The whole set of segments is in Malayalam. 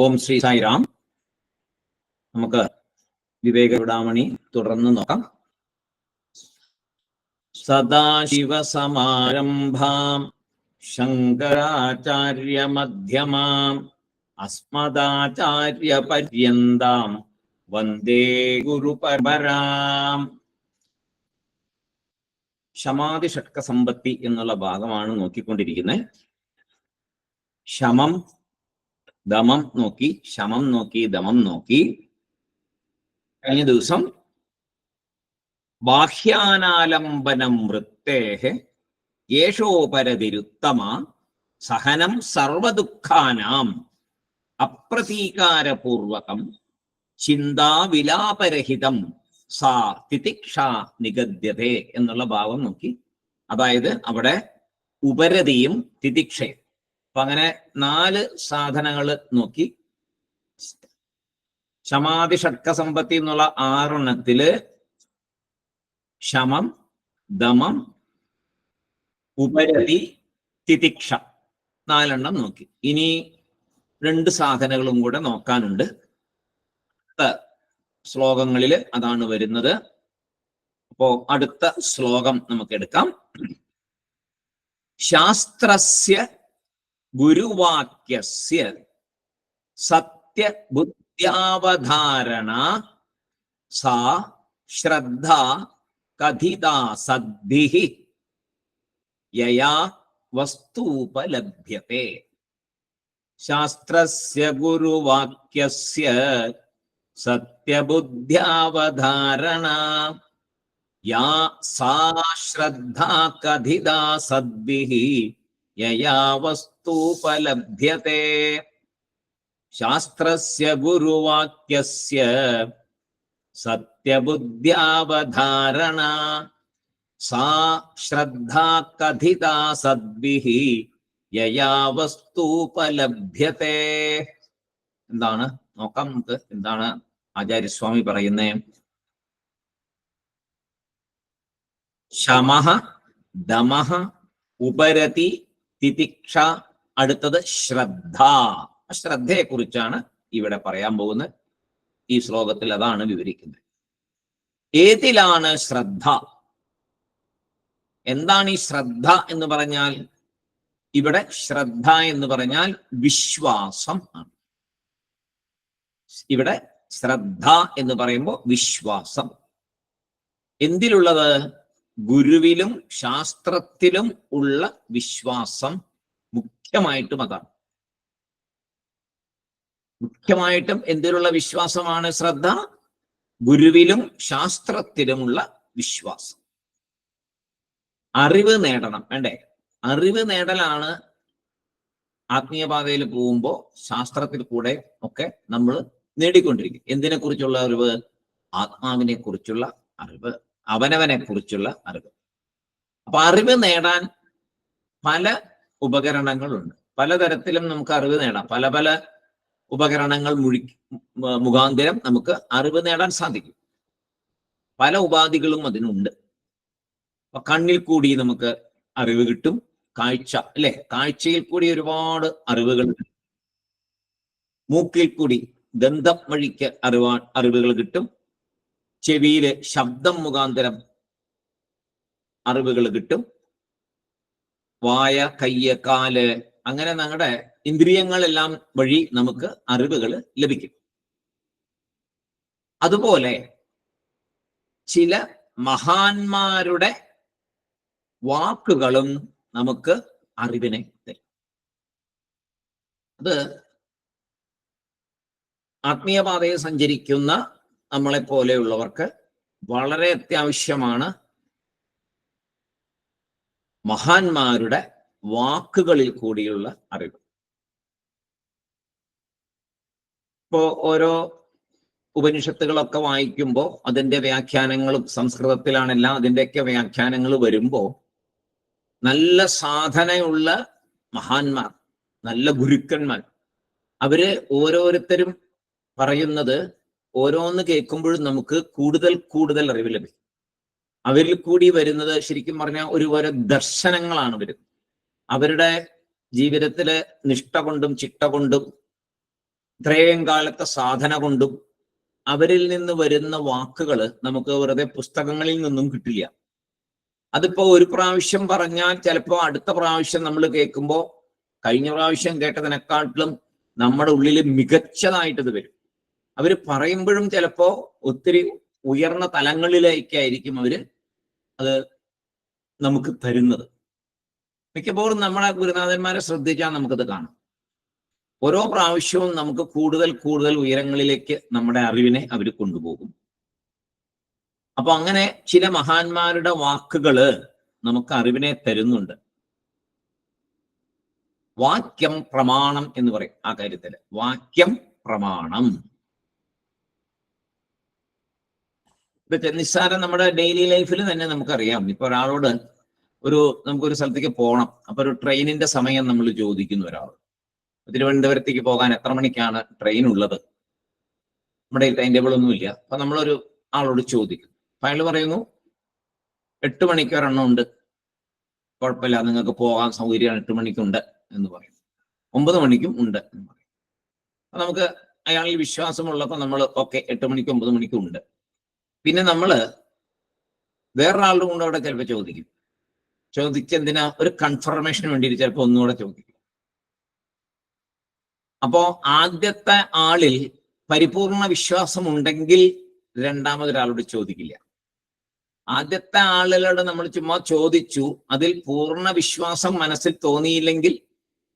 ഓം ശ്രീ സായിറാം. നമുക്ക് വിവേക ചൂടാമണി തുടർന്ന് നോക്കാം. സദാശിവസമാരംഭാം ശങ്കരാചാര്യ മധ്യമാം അസ്മദാചാര്യ പര്യന്താം വന്ദേ ഗുരുപരമ്പരാം. ശമാധി ഷട്ക സമ്പത്തി എന്നുള്ള ഭാഗമാണ് നോക്കിക്കൊണ്ടിരിക്കുന്നത്. ശമം ദമം നോക്കി, ശമം നോക്കി, ദമം നോക്കി. കഴിഞ്ഞ ദിവസം ബാഹ്യാനാലംബനം വൃത്തേഹ യേശോപരതിരുത്തമ സഹനം സർവദുഃഖാനാം അപ്രതീകാരപൂർവകം ചിന്താവിലാപരഹിതം സാ തിതിക്ഷ നിഗദ്യതേ എന്നുള്ള ഭാവം നോക്കി. അതായത് അവിടെ ഉപരതിയും തിതിക്ഷയും. അപ്പൊ അങ്ങനെ 4 സാധനങ്ങൾ നോക്കി. ശമാധി ഷട്ക സമ്പത്തി എന്നുള്ള 6 ശമം, ദമം, ഉപരതി, തിതിക്ഷ 4 നോക്കി. ഇനി 2 സാധനങ്ങളും കൂടെ നോക്കാനുണ്ട്. ശ്ലോകങ്ങളിൽ അതാണ് വരുന്നത്. അപ്പോ അടുത്ത ശ്ലോകം നമുക്ക് എടുക്കാം. ശാസ്ത്രസ്യ ഗുരുവാക്യസ്യ സത്യബുദ്ധ്യാവധാരണ സാ ശ്രദ്ധ കഥിതാ സദ്ഭിഃ യയാ വസ്തുപലഭ്യത്തെ. ശാസ്ത്രസ്യ ഗുരുവാക്യസ്യ സത്യബുദ്ധ്യാവധാരണ യാ സാ ശ്രദ്ധ കഥിതാ സദ്ഭിഃ യയാ വസ്തുപലഭ്യത്തെ. ശാസ്ത്രസ്യ ഗുരുവാക്യസ്യ സത്യബുദ്ധ്യാവധാരണ സാ ശ്രദ്ധാ കഥിതാ സദ്ഭിഃ യയാ വസ്തുപലഭ്യത്തെ. എന്താണ് നോക്കാം നമുക്ക്. എന്താണ് ആചാര്യസ്വാമി പറയുന്നത്? ശമഃ ദമഃ ഉപരതി തിതിക്ഷ. അടുത്തത് ശ്രദ്ധ. ശ്രദ്ധയെ കുറിച്ചാണ് ഇവിടെ പറയാൻ പോകുന്നത്. ഈ ശ്ലോകത്തിൽ അതാണ് വിവരിക്കുന്നത്. ഏതിലാണ് ശ്രദ്ധ? എന്താണ് ഈ ശ്രദ്ധ എന്ന് പറഞ്ഞാൽ? ഇവിടെ ശ്രദ്ധ എന്ന് പറഞ്ഞാൽ വിശ്വാസം ആണ്. ഇവിടെ ശ്രദ്ധ എന്ന് പറയുമ്പോൾ വിശ്വാസം. എന്തിലുള്ളത്? ഗുരുവിലും ശാസ്ത്രത്തിലും ഉള്ള വിശ്വാസം. മുഖ്യമായിട്ടും അതാണ്. മുഖ്യമായിട്ടും എന്തിലുള്ള വിശ്വാസമാണ് ശ്രദ്ധ? ഗുരുവിലും ശാസ്ത്രത്തിലുമുള്ള വിശ്വാസം. അറിവ് നേടണം, വേണ്ടേ? അറിവ് നേടലാണ് ആത്മീയപാതയിൽ പോകുമ്പോൾ ശാസ്ത്രത്തിൽ കൂടെ ഒക്കെ നമ്മൾ നേടിക്കൊണ്ടിരിക്കും. എന്തിനെ കുറിച്ചുള്ള അറിവ്? ആത്മാവിനെ കുറിച്ചുള്ള അറിവ്, അവനവനെ കുറിച്ചുള്ള അറിവ്. അപ്പൊ അറിവ് നേടാൻ പല ഉപകരണങ്ങളുണ്ട്. പലതരത്തിലും നമുക്ക് അറിവ് നേടാം. പല പല ഉപകരണങ്ങൾ മുഖാന്തരം നമുക്ക് അറിവ് നേടാൻ സാധിക്കും. പല ഉപാധികളും അതിനുണ്ട്. അപ്പൊ കണ്ണിൽ കൂടി നമുക്ക് അറിവ് കിട്ടും. കാഴ്ച, അല്ലെ? കാഴ്ചയിൽ കൂടി ഒരുപാട് അറിവുകൾ. മൂക്കിൽ കൂടി ഗന്ധം വഴിക്ക് അറിവുകൾ കിട്ടും. ചെവിയില് ശബ്ദം മുഖാന്തരം അറിവുകൾ കിട്ടും. വായ, കയ്യ്, കാല്, അങ്ങനെ നമ്മുടെ ഇന്ദ്രിയങ്ങളെല്ലാം വഴി നമുക്ക് അറിവുകൾ ലഭിക്കും. അതുപോലെ ചില മഹാന്മാരുടെ വാക്കുകളും നമുക്ക് അറിവിനെ തരും. അത് ആത്മീയപാതയിൽ സഞ്ചരിക്കുന്ന നമ്മളെ പോലെയുള്ളവർക്ക് വളരെ അത്യാവശ്യമാണ്. മഹാന്മാരുടെ വാക്കുകളിൽ കൂടിയുള്ള അറിവ്. ഇപ്പോ ഓരോ ഉപനിഷത്തുകളൊക്കെ വായിക്കുമ്പോൾ അതിൻ്റെ വ്യാഖ്യാനങ്ങളും സംസ്കൃതത്തിലാണെല്ലാം അതിൻ്റെയൊക്കെ വ്യാഖ്യാനങ്ങൾ വരുമ്പോൾ നല്ല സാധനയുള്ള മഹാന്മാർ, നല്ല ഗുരുക്കന്മാർ, അവര് ഓരോരുത്തരും പറയുന്നത് ഓരോന്ന് കേൾക്കുമ്പോഴും നമുക്ക് കൂടുതൽ കൂടുതൽ അറിവ് ലഭിക്കും. അവരിൽ കൂടി വരുന്നത് ശരിക്കും പറഞ്ഞാൽ ഒരുപാട് ദർശനങ്ങളാണ് വരുന്നത്. അവരുടെ ജീവിതത്തിലെ നിഷ്ഠ കൊണ്ടും ചിട്ട കൊണ്ടും ഇത്രയും കാലത്തെ സാധന കൊണ്ടും അവരിൽ നിന്ന് വരുന്ന വാക്കുകൾ നമുക്ക് വെറുതെ പുസ്തകങ്ങളിൽ നിന്നും കിട്ടില്ല. അതിപ്പോ ഒരു പ്രാവശ്യം പറഞ്ഞാൽ ചിലപ്പോൾ അടുത്ത പ്രാവശ്യം നമ്മൾ കേൾക്കുമ്പോൾ കഴിഞ്ഞ പ്രാവശ്യം കേട്ടതിനെക്കാട്ടിലും നമ്മുടെ ഉള്ളിൽ മികച്ചതായിട്ട് ഇത് വരും. അവർ പറയുമ്പോഴും ചിലപ്പോ ഒത്തിരി ഉയർന്ന തലങ്ങളിലേക്കായിരിക്കും അവര് അത് നമുക്ക് തരുന്നത്. മിക്കപ്പോഴും നമ്മളെ ഗുരുനാഥന്മാരെ ശ്രദ്ധിച്ചാൽ നമുക്കത് കാണാം. ഓരോ പ്രാവശ്യവും നമുക്ക് കൂടുതൽ കൂടുതൽ ഉയരങ്ങളിലേക്ക് നമ്മുടെ അറിവിനെ അവർ കൊണ്ടുപോകും. അപ്പൊ അങ്ങനെ ചില മഹാന്മാരുടെ വാക്കുകള് നമുക്ക് അറിവിനെ തരുന്നുണ്ട്. വാക്യം പ്രമാണം എന്ന് പറയും ആ കാര്യത്തില്. വാക്യം പ്രമാണം. ഇപ്പൊ നിസ്സാരം നമ്മുടെ ഡെയിലി ലൈഫിൽ തന്നെ നമുക്കറിയാം. ഇപ്പൊ ഒരാളോട് നമുക്കൊരു സ്ഥലത്തേക്ക് പോകണം. അപ്പൊ ഒരു ട്രെയിനിന്റെ സമയം നമ്മൾ ചോദിക്കുന്നു ഒരാൾ. തിരുവനന്തപുരത്തേക്ക് പോകാൻ എത്ര മണിക്കാണ് ട്രെയിൻ ഉള്ളത്? നമ്മുടെ ടൈം ടേബിൾ ഒന്നുമില്ല. അപ്പൊ നമ്മളൊരു ആളോട് ചോദിക്കും. അപ്പൊ അയാൾ പറയുന്നു 8 മണിക്ക് ഒരെണ്ണം ഉണ്ട്, കുഴപ്പമില്ല, നിങ്ങൾക്ക് പോകാൻ സൗകര്യമാണ്, 8 മണിക്കുണ്ട് എന്ന് പറയും. 9 മണിക്കും ഉണ്ട് എന്ന് പറയും. അപ്പൊ നമുക്ക് അയാളിൽ വിശ്വാസമുള്ളപ്പോൾ നമ്മൾ ഓക്കെ 8 മണിക്കും 9 മണിക്കും ഉണ്ട്. പിന്നെ നമ്മള് വേറൊരാളുടെ കൊണ്ട് അവിടെ ചിലപ്പോൾ ചോദിച്ചെന്തിനാ? ഒരു കൺഫർമേഷന് വേണ്ടിയിട്ട് ചിലപ്പോൾ ഒന്നുകൂടെ ചോദിക്കും. അപ്പോ ആദ്യത്തെ ആളിൽ പരിപൂർണ വിശ്വാസം ഉണ്ടെങ്കിൽ രണ്ടാമതൊരാളോട് ചോദിക്കില്ല. ആദ്യത്തെ ആളുകളോട് നമ്മൾ ചുമ്മാ ചോദിച്ചു, അതിൽ പൂർണ്ണ വിശ്വാസം മനസ്സിൽ തോന്നിയില്ലെങ്കിൽ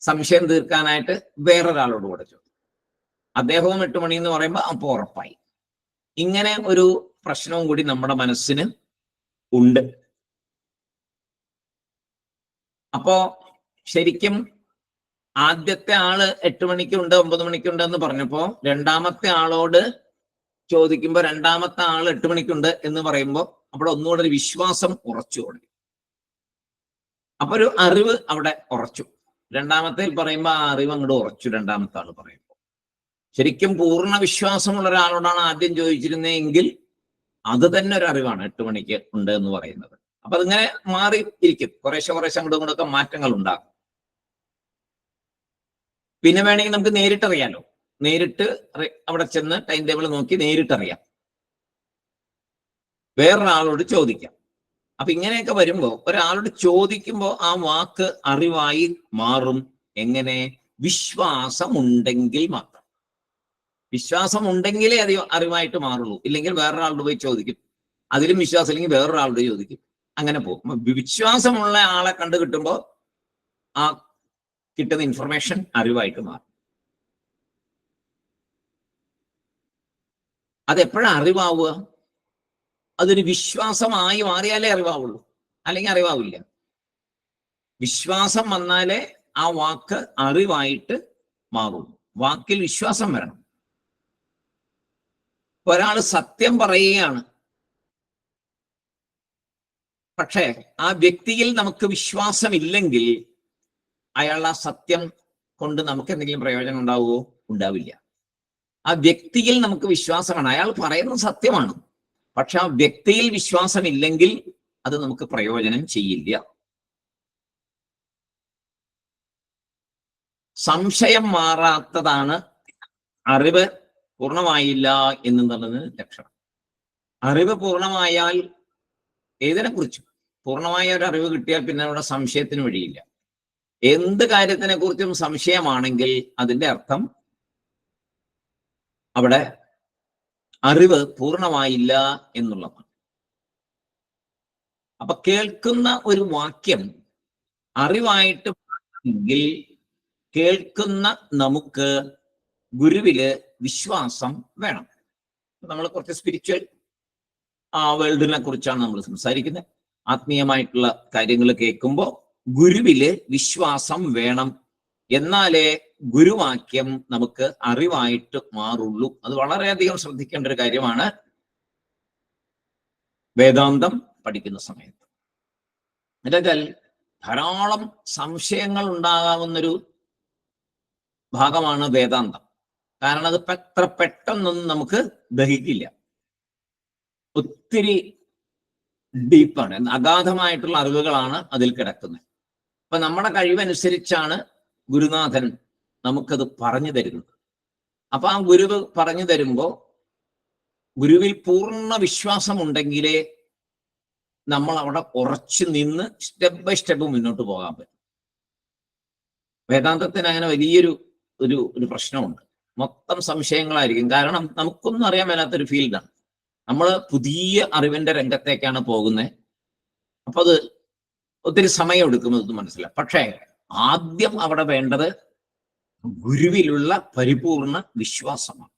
സംശയം തീർക്കാനായിട്ട് വേറൊരാളോട് കൂടെ ചോദിക്കും. അദ്ദേഹവും 8 മണി എന്ന് പറയുമ്പോൾ അപ്പോൾ ഉറപ്പായി. ഇങ്ങനെ ഒരു പ്രശ്നവും കൂടി നമ്മുടെ മനസ്സിന് ഉണ്ട്. അപ്പോ ശരിക്കും ആദ്യത്തെ ആള് 8 മണിക്കുണ്ട് 9 മണിക്കുണ്ട് എന്ന് പറഞ്ഞപ്പോ രണ്ടാമത്തെ ആളോട് ചോദിക്കുമ്പോ രണ്ടാമത്തെ ആള് 8 മണിക്കുണ്ട് എന്ന് പറയുമ്പോൾ അവിടെ ഒന്നുകൂടെ ഒരു വിശ്വാസം ഉറച്ചു തുടങ്ങി. അപ്പൊ ഒരു അറിവ് അവിടെ ഉറച്ചു. രണ്ടാമത്തെ പറയുമ്പോ ആ അറിവ് അങ്ങോട്ട് ഉറച്ചു. രണ്ടാമത്തെ ആള് പറയുമ്പോൾ ശരിക്കും പൂർണ്ണ വിശ്വാസമുള്ള ഒരാളോടാണ് ആദ്യം ചോദിച്ചിരുന്നതെങ്കിൽ അത് തന്നെ ഒരു അറിവാണ് 8 മണിക്ക് ഉണ്ട് എന്ന് പറയുന്നത്. അപ്പൊ അതിങ്ങനെ മാറി ഇരിക്കും. കുറേശ്ശെ അങ്ങോട്ടും ഇങ്ങോട്ടൊക്കെ മാറ്റങ്ങൾ ഉണ്ടാകും. പിന്നെ വേണമെങ്കിൽ നമുക്ക് നേരിട്ടറിയാലോ. നേരിട്ട് അവിടെ ചെന്ന് ടൈം ടേബിൾ നോക്കി നേരിട്ടറിയാം. വേറൊരാളോട് ചോദിക്കാം. അപ്പൊ ഇങ്ങനെയൊക്കെ വരുമ്പോ ഒരാളോട് ചോദിക്കുമ്പോ ആ വാക്ക് അറിവായി മാറും. എങ്ങനെ? വിശ്വാസമുണ്ടെങ്കിൽ മാത്രം. വിശ്വാസം ഉണ്ടെങ്കിലേ അത് അറിവായിട്ട് മാറുള്ളൂ. ഇല്ലെങ്കിൽ വേറൊരാളോട് പോയി ചോദിക്കും. അതിലും വിശ്വാസം ഇല്ലെങ്കിൽ വേറൊരാളോട് ചോദിക്കും. അങ്ങനെ പോകും. വിശ്വാസമുള്ള ആളെ കണ്ടു കിട്ടുമ്പോൾ ആ കിട്ടുന്ന ഇൻഫർമേഷൻ അറിവായിട്ട് മാറും. അതെപ്പോഴാണ് അറിവാവുക? അതൊരു വിശ്വാസമായി മാറിയാലേ അറിവാവുള്ളൂ, അല്ലെങ്കിൽ അറിവാവില്ല. വിശ്വാസം വന്നാലേ ആ വാക്ക് അറിവായിട്ട് മാറും. വാക്കിൽ വിശ്വാസം വരണം. ഒരാൾ സത്യം പറയുകയാണ്, പക്ഷേ ആ വ്യക്തിയിൽ നമുക്ക് വിശ്വാസമില്ലെങ്കിൽ അയാൾ ആ സത്യം കൊണ്ട് നമുക്ക് എന്തെങ്കിലും പ്രയോജനം ഉണ്ടാവുമോ? ഉണ്ടാവില്ല. ആ വ്യക്തിയിൽ നമുക്ക് വിശ്വാസമാണ്. അയാൾ പറയുന്നത് സത്യമാണ്, പക്ഷെ ആ വ്യക്തിയിൽ വിശ്വാസമില്ലെങ്കിൽ അത് നമുക്ക് പ്രയോജനം ചെയ്യില്ല. സംശയം മാറാത്തതാണ് അറിവ് പൂർണ്ണമായില്ല എന്നുള്ളതിന് ലക്ഷണം. അറിവ് പൂർണ്ണമായാൽ ഏതിനെക്കുറിച്ചും പൂർണ്ണമായ ഒരു അറിവ് കിട്ടിയാൽ പിന്നെ അവിടെ സംശയത്തിന് വഴിയില്ല. എന്ത് കാര്യത്തിനെ കുറിച്ചും സംശയമാണെങ്കിൽ അതിന്റെ അർത്ഥം അവിടെ അറിവ് പൂർണ്ണമായില്ല എന്നുള്ളതാണ്. അപ്പൊ കേൾക്കുന്ന ഒരു വാക്യം അറിവായിട്ട് എങ്കിൽ കേൾക്കുന്ന നമുക്ക് ഗുരുവില് വിശ്വാസം വേണം. നമ്മൾ കുറച്ച് സ്പിരിച്വൽ വേൾഡിനെ കുറിച്ചാണ് നമ്മൾ സംസാരിക്കുന്നത്. ആത്മീയമായിട്ടുള്ള കാര്യങ്ങൾ കേൾക്കുമ്പോൾ ഗുരുവില് വിശ്വാസം വേണം. എന്നാലേ ഗുരുവാക്യം നമുക്ക് അറിവായിട്ട് മാറുള്ളൂ. അത് വളരെയധികം ശ്രദ്ധിക്കേണ്ട ഒരു കാര്യമാണ് വേദാന്തം പഠിക്കുന്ന സമയത്ത്. എന്നുവെച്ചാൽ ധാരാളം സംശയങ്ങൾ ഉണ്ടാകാവുന്നൊരു ഭാഗമാണ് വേദാന്തം. കാരണം അത് എത്ര പെട്ടെന്നൊന്നും നമുക്ക് ദഹിക്കില്ല. ഒത്തിരി ഡീപ്പാണ്, അഗാധമായിട്ടുള്ള അറിവുകളാണ് അതിൽ കിടക്കുന്നത്. അപ്പൊ നമ്മുടെ കഴിവനുസരിച്ചാണ് ഗുരുനാഥൻ നമുക്കത് പറഞ്ഞു തരുന്നത്. അപ്പൊ ആ ഗുരു പറഞ്ഞു തരുമ്പോ ഗുരുവിൽ പൂർണ്ണ വിശ്വാസം ഉണ്ടെങ്കിലേ നമ്മൾ അവിടെ ഉറച്ചു നിന്ന് സ്റ്റെപ്പ് ബൈ സ്റ്റെപ്പ് മുന്നോട്ട് പോകാൻ പറ്റും. വേദാന്തത്തിന് അങ്ങനെ വലിയൊരു ഒരു പ്രശ്നമുണ്ട്. മൊത്തം സംശയങ്ങളായിരിക്കും. കാരണം നമുക്കൊന്നും അറിയാൻ മേലാത്തൊരു ഫീൽഡാണ്. നമ്മൾ പുതിയ അറിവിന്റെ രംഗത്തേക്കാണ് പോകുന്നത്. അപ്പൊ അത് ഒത്തിരി സമയം എടുക്കുന്നത് മനസ്സിലാവും. പക്ഷേ ആദ്യം അവിടെ വേണ്ടത് ഗുരുവിലുള്ള പരിപൂർണ വിശ്വാസമാണ്.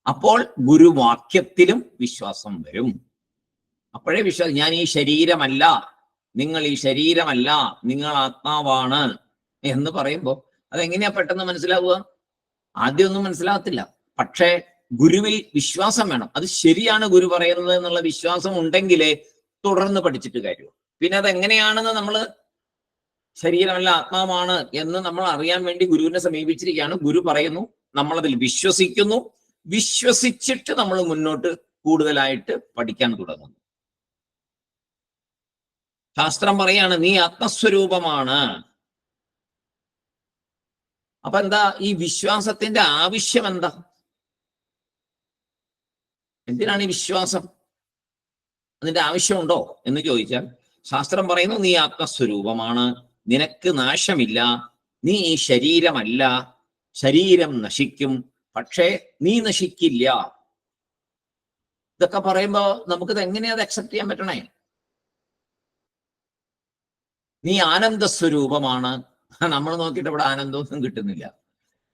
അപ്പോൾ ഗുരുവാക്യത്തിലും വിശ്വാസം വരും. അപ്പോഴേ വിശ്വാസം, ഞാൻ ഈ ശരീരമല്ല, നിങ്ങൾ ഈ ശരീരമല്ല, നിങ്ങൾ ആത്മാവാണ് എന്ന് പറയുമ്പോൾ അതെങ്ങനെയാ പെട്ടെന്ന് മനസ്സിലാവുക? ആദ്യം ഒന്നും മനസ്സിലാകത്തില്ല. പക്ഷേ ഗുരുവിൽ വിശ്വാസം വേണം. അത് ശരിയാണ് ഗുരു പറയുന്നത് എന്നുള്ള വിശ്വാസം ഉണ്ടെങ്കിലേ തുടർന്ന് പഠിച്ചിട്ട് കാര്യമുള്ളൂ. പിന്നെ അതെങ്ങനെയാണെന്ന് നമ്മൾ ശരീരമല്ല ആത്മാവാണ് എന്ന് നമ്മൾ അറിയാൻ വേണ്ടി ഗുരുവിനെ സമീപിച്ചിരിക്കുകയാണ്. ഗുരു പറയുന്നു, നമ്മളതിൽ വിശ്വസിക്കുന്നു. വിശ്വസിച്ചിട്ട് നമ്മൾ മുന്നോട്ട് കൂടുതലായിട്ട് പഠിക്കാൻ തുടങ്ങുന്നു. ശാസ്ത്രം പറയാണ് നീ ആത്മസ്വരൂപമാണ്. അപ്പൊ എന്താ ഈ വിശ്വാസത്തിന്റെ ആവശ്യം? എന്താ, എന്തിനാണ് ഈ വിശ്വാസം? അതിന്റെ ആവശ്യമുണ്ടോ എന്ന് ചോദിച്ചാൽ ശാസ്ത്രം പറയുന്നു നീ ആത്മസ്വരൂപമാണ്, നിനക്ക് നാശമില്ല, നീ ഈ ശരീരമല്ല, ശരീരം നശിക്കും, പക്ഷേ നീ നശിക്കില്ല. ഇതൊക്കെ പറയുമ്പോ നമുക്കിത് എങ്ങനെയാ അത് അക്സെപ്റ്റ് ചെയ്യാൻ പറ്റണേ? നീ ആനന്ദസ്വരൂപമാണ്. നമ്മൾ നോക്കിയിട്ട് ഇവിടെ ആനന്ദമൊന്നും കിട്ടുന്നില്ല.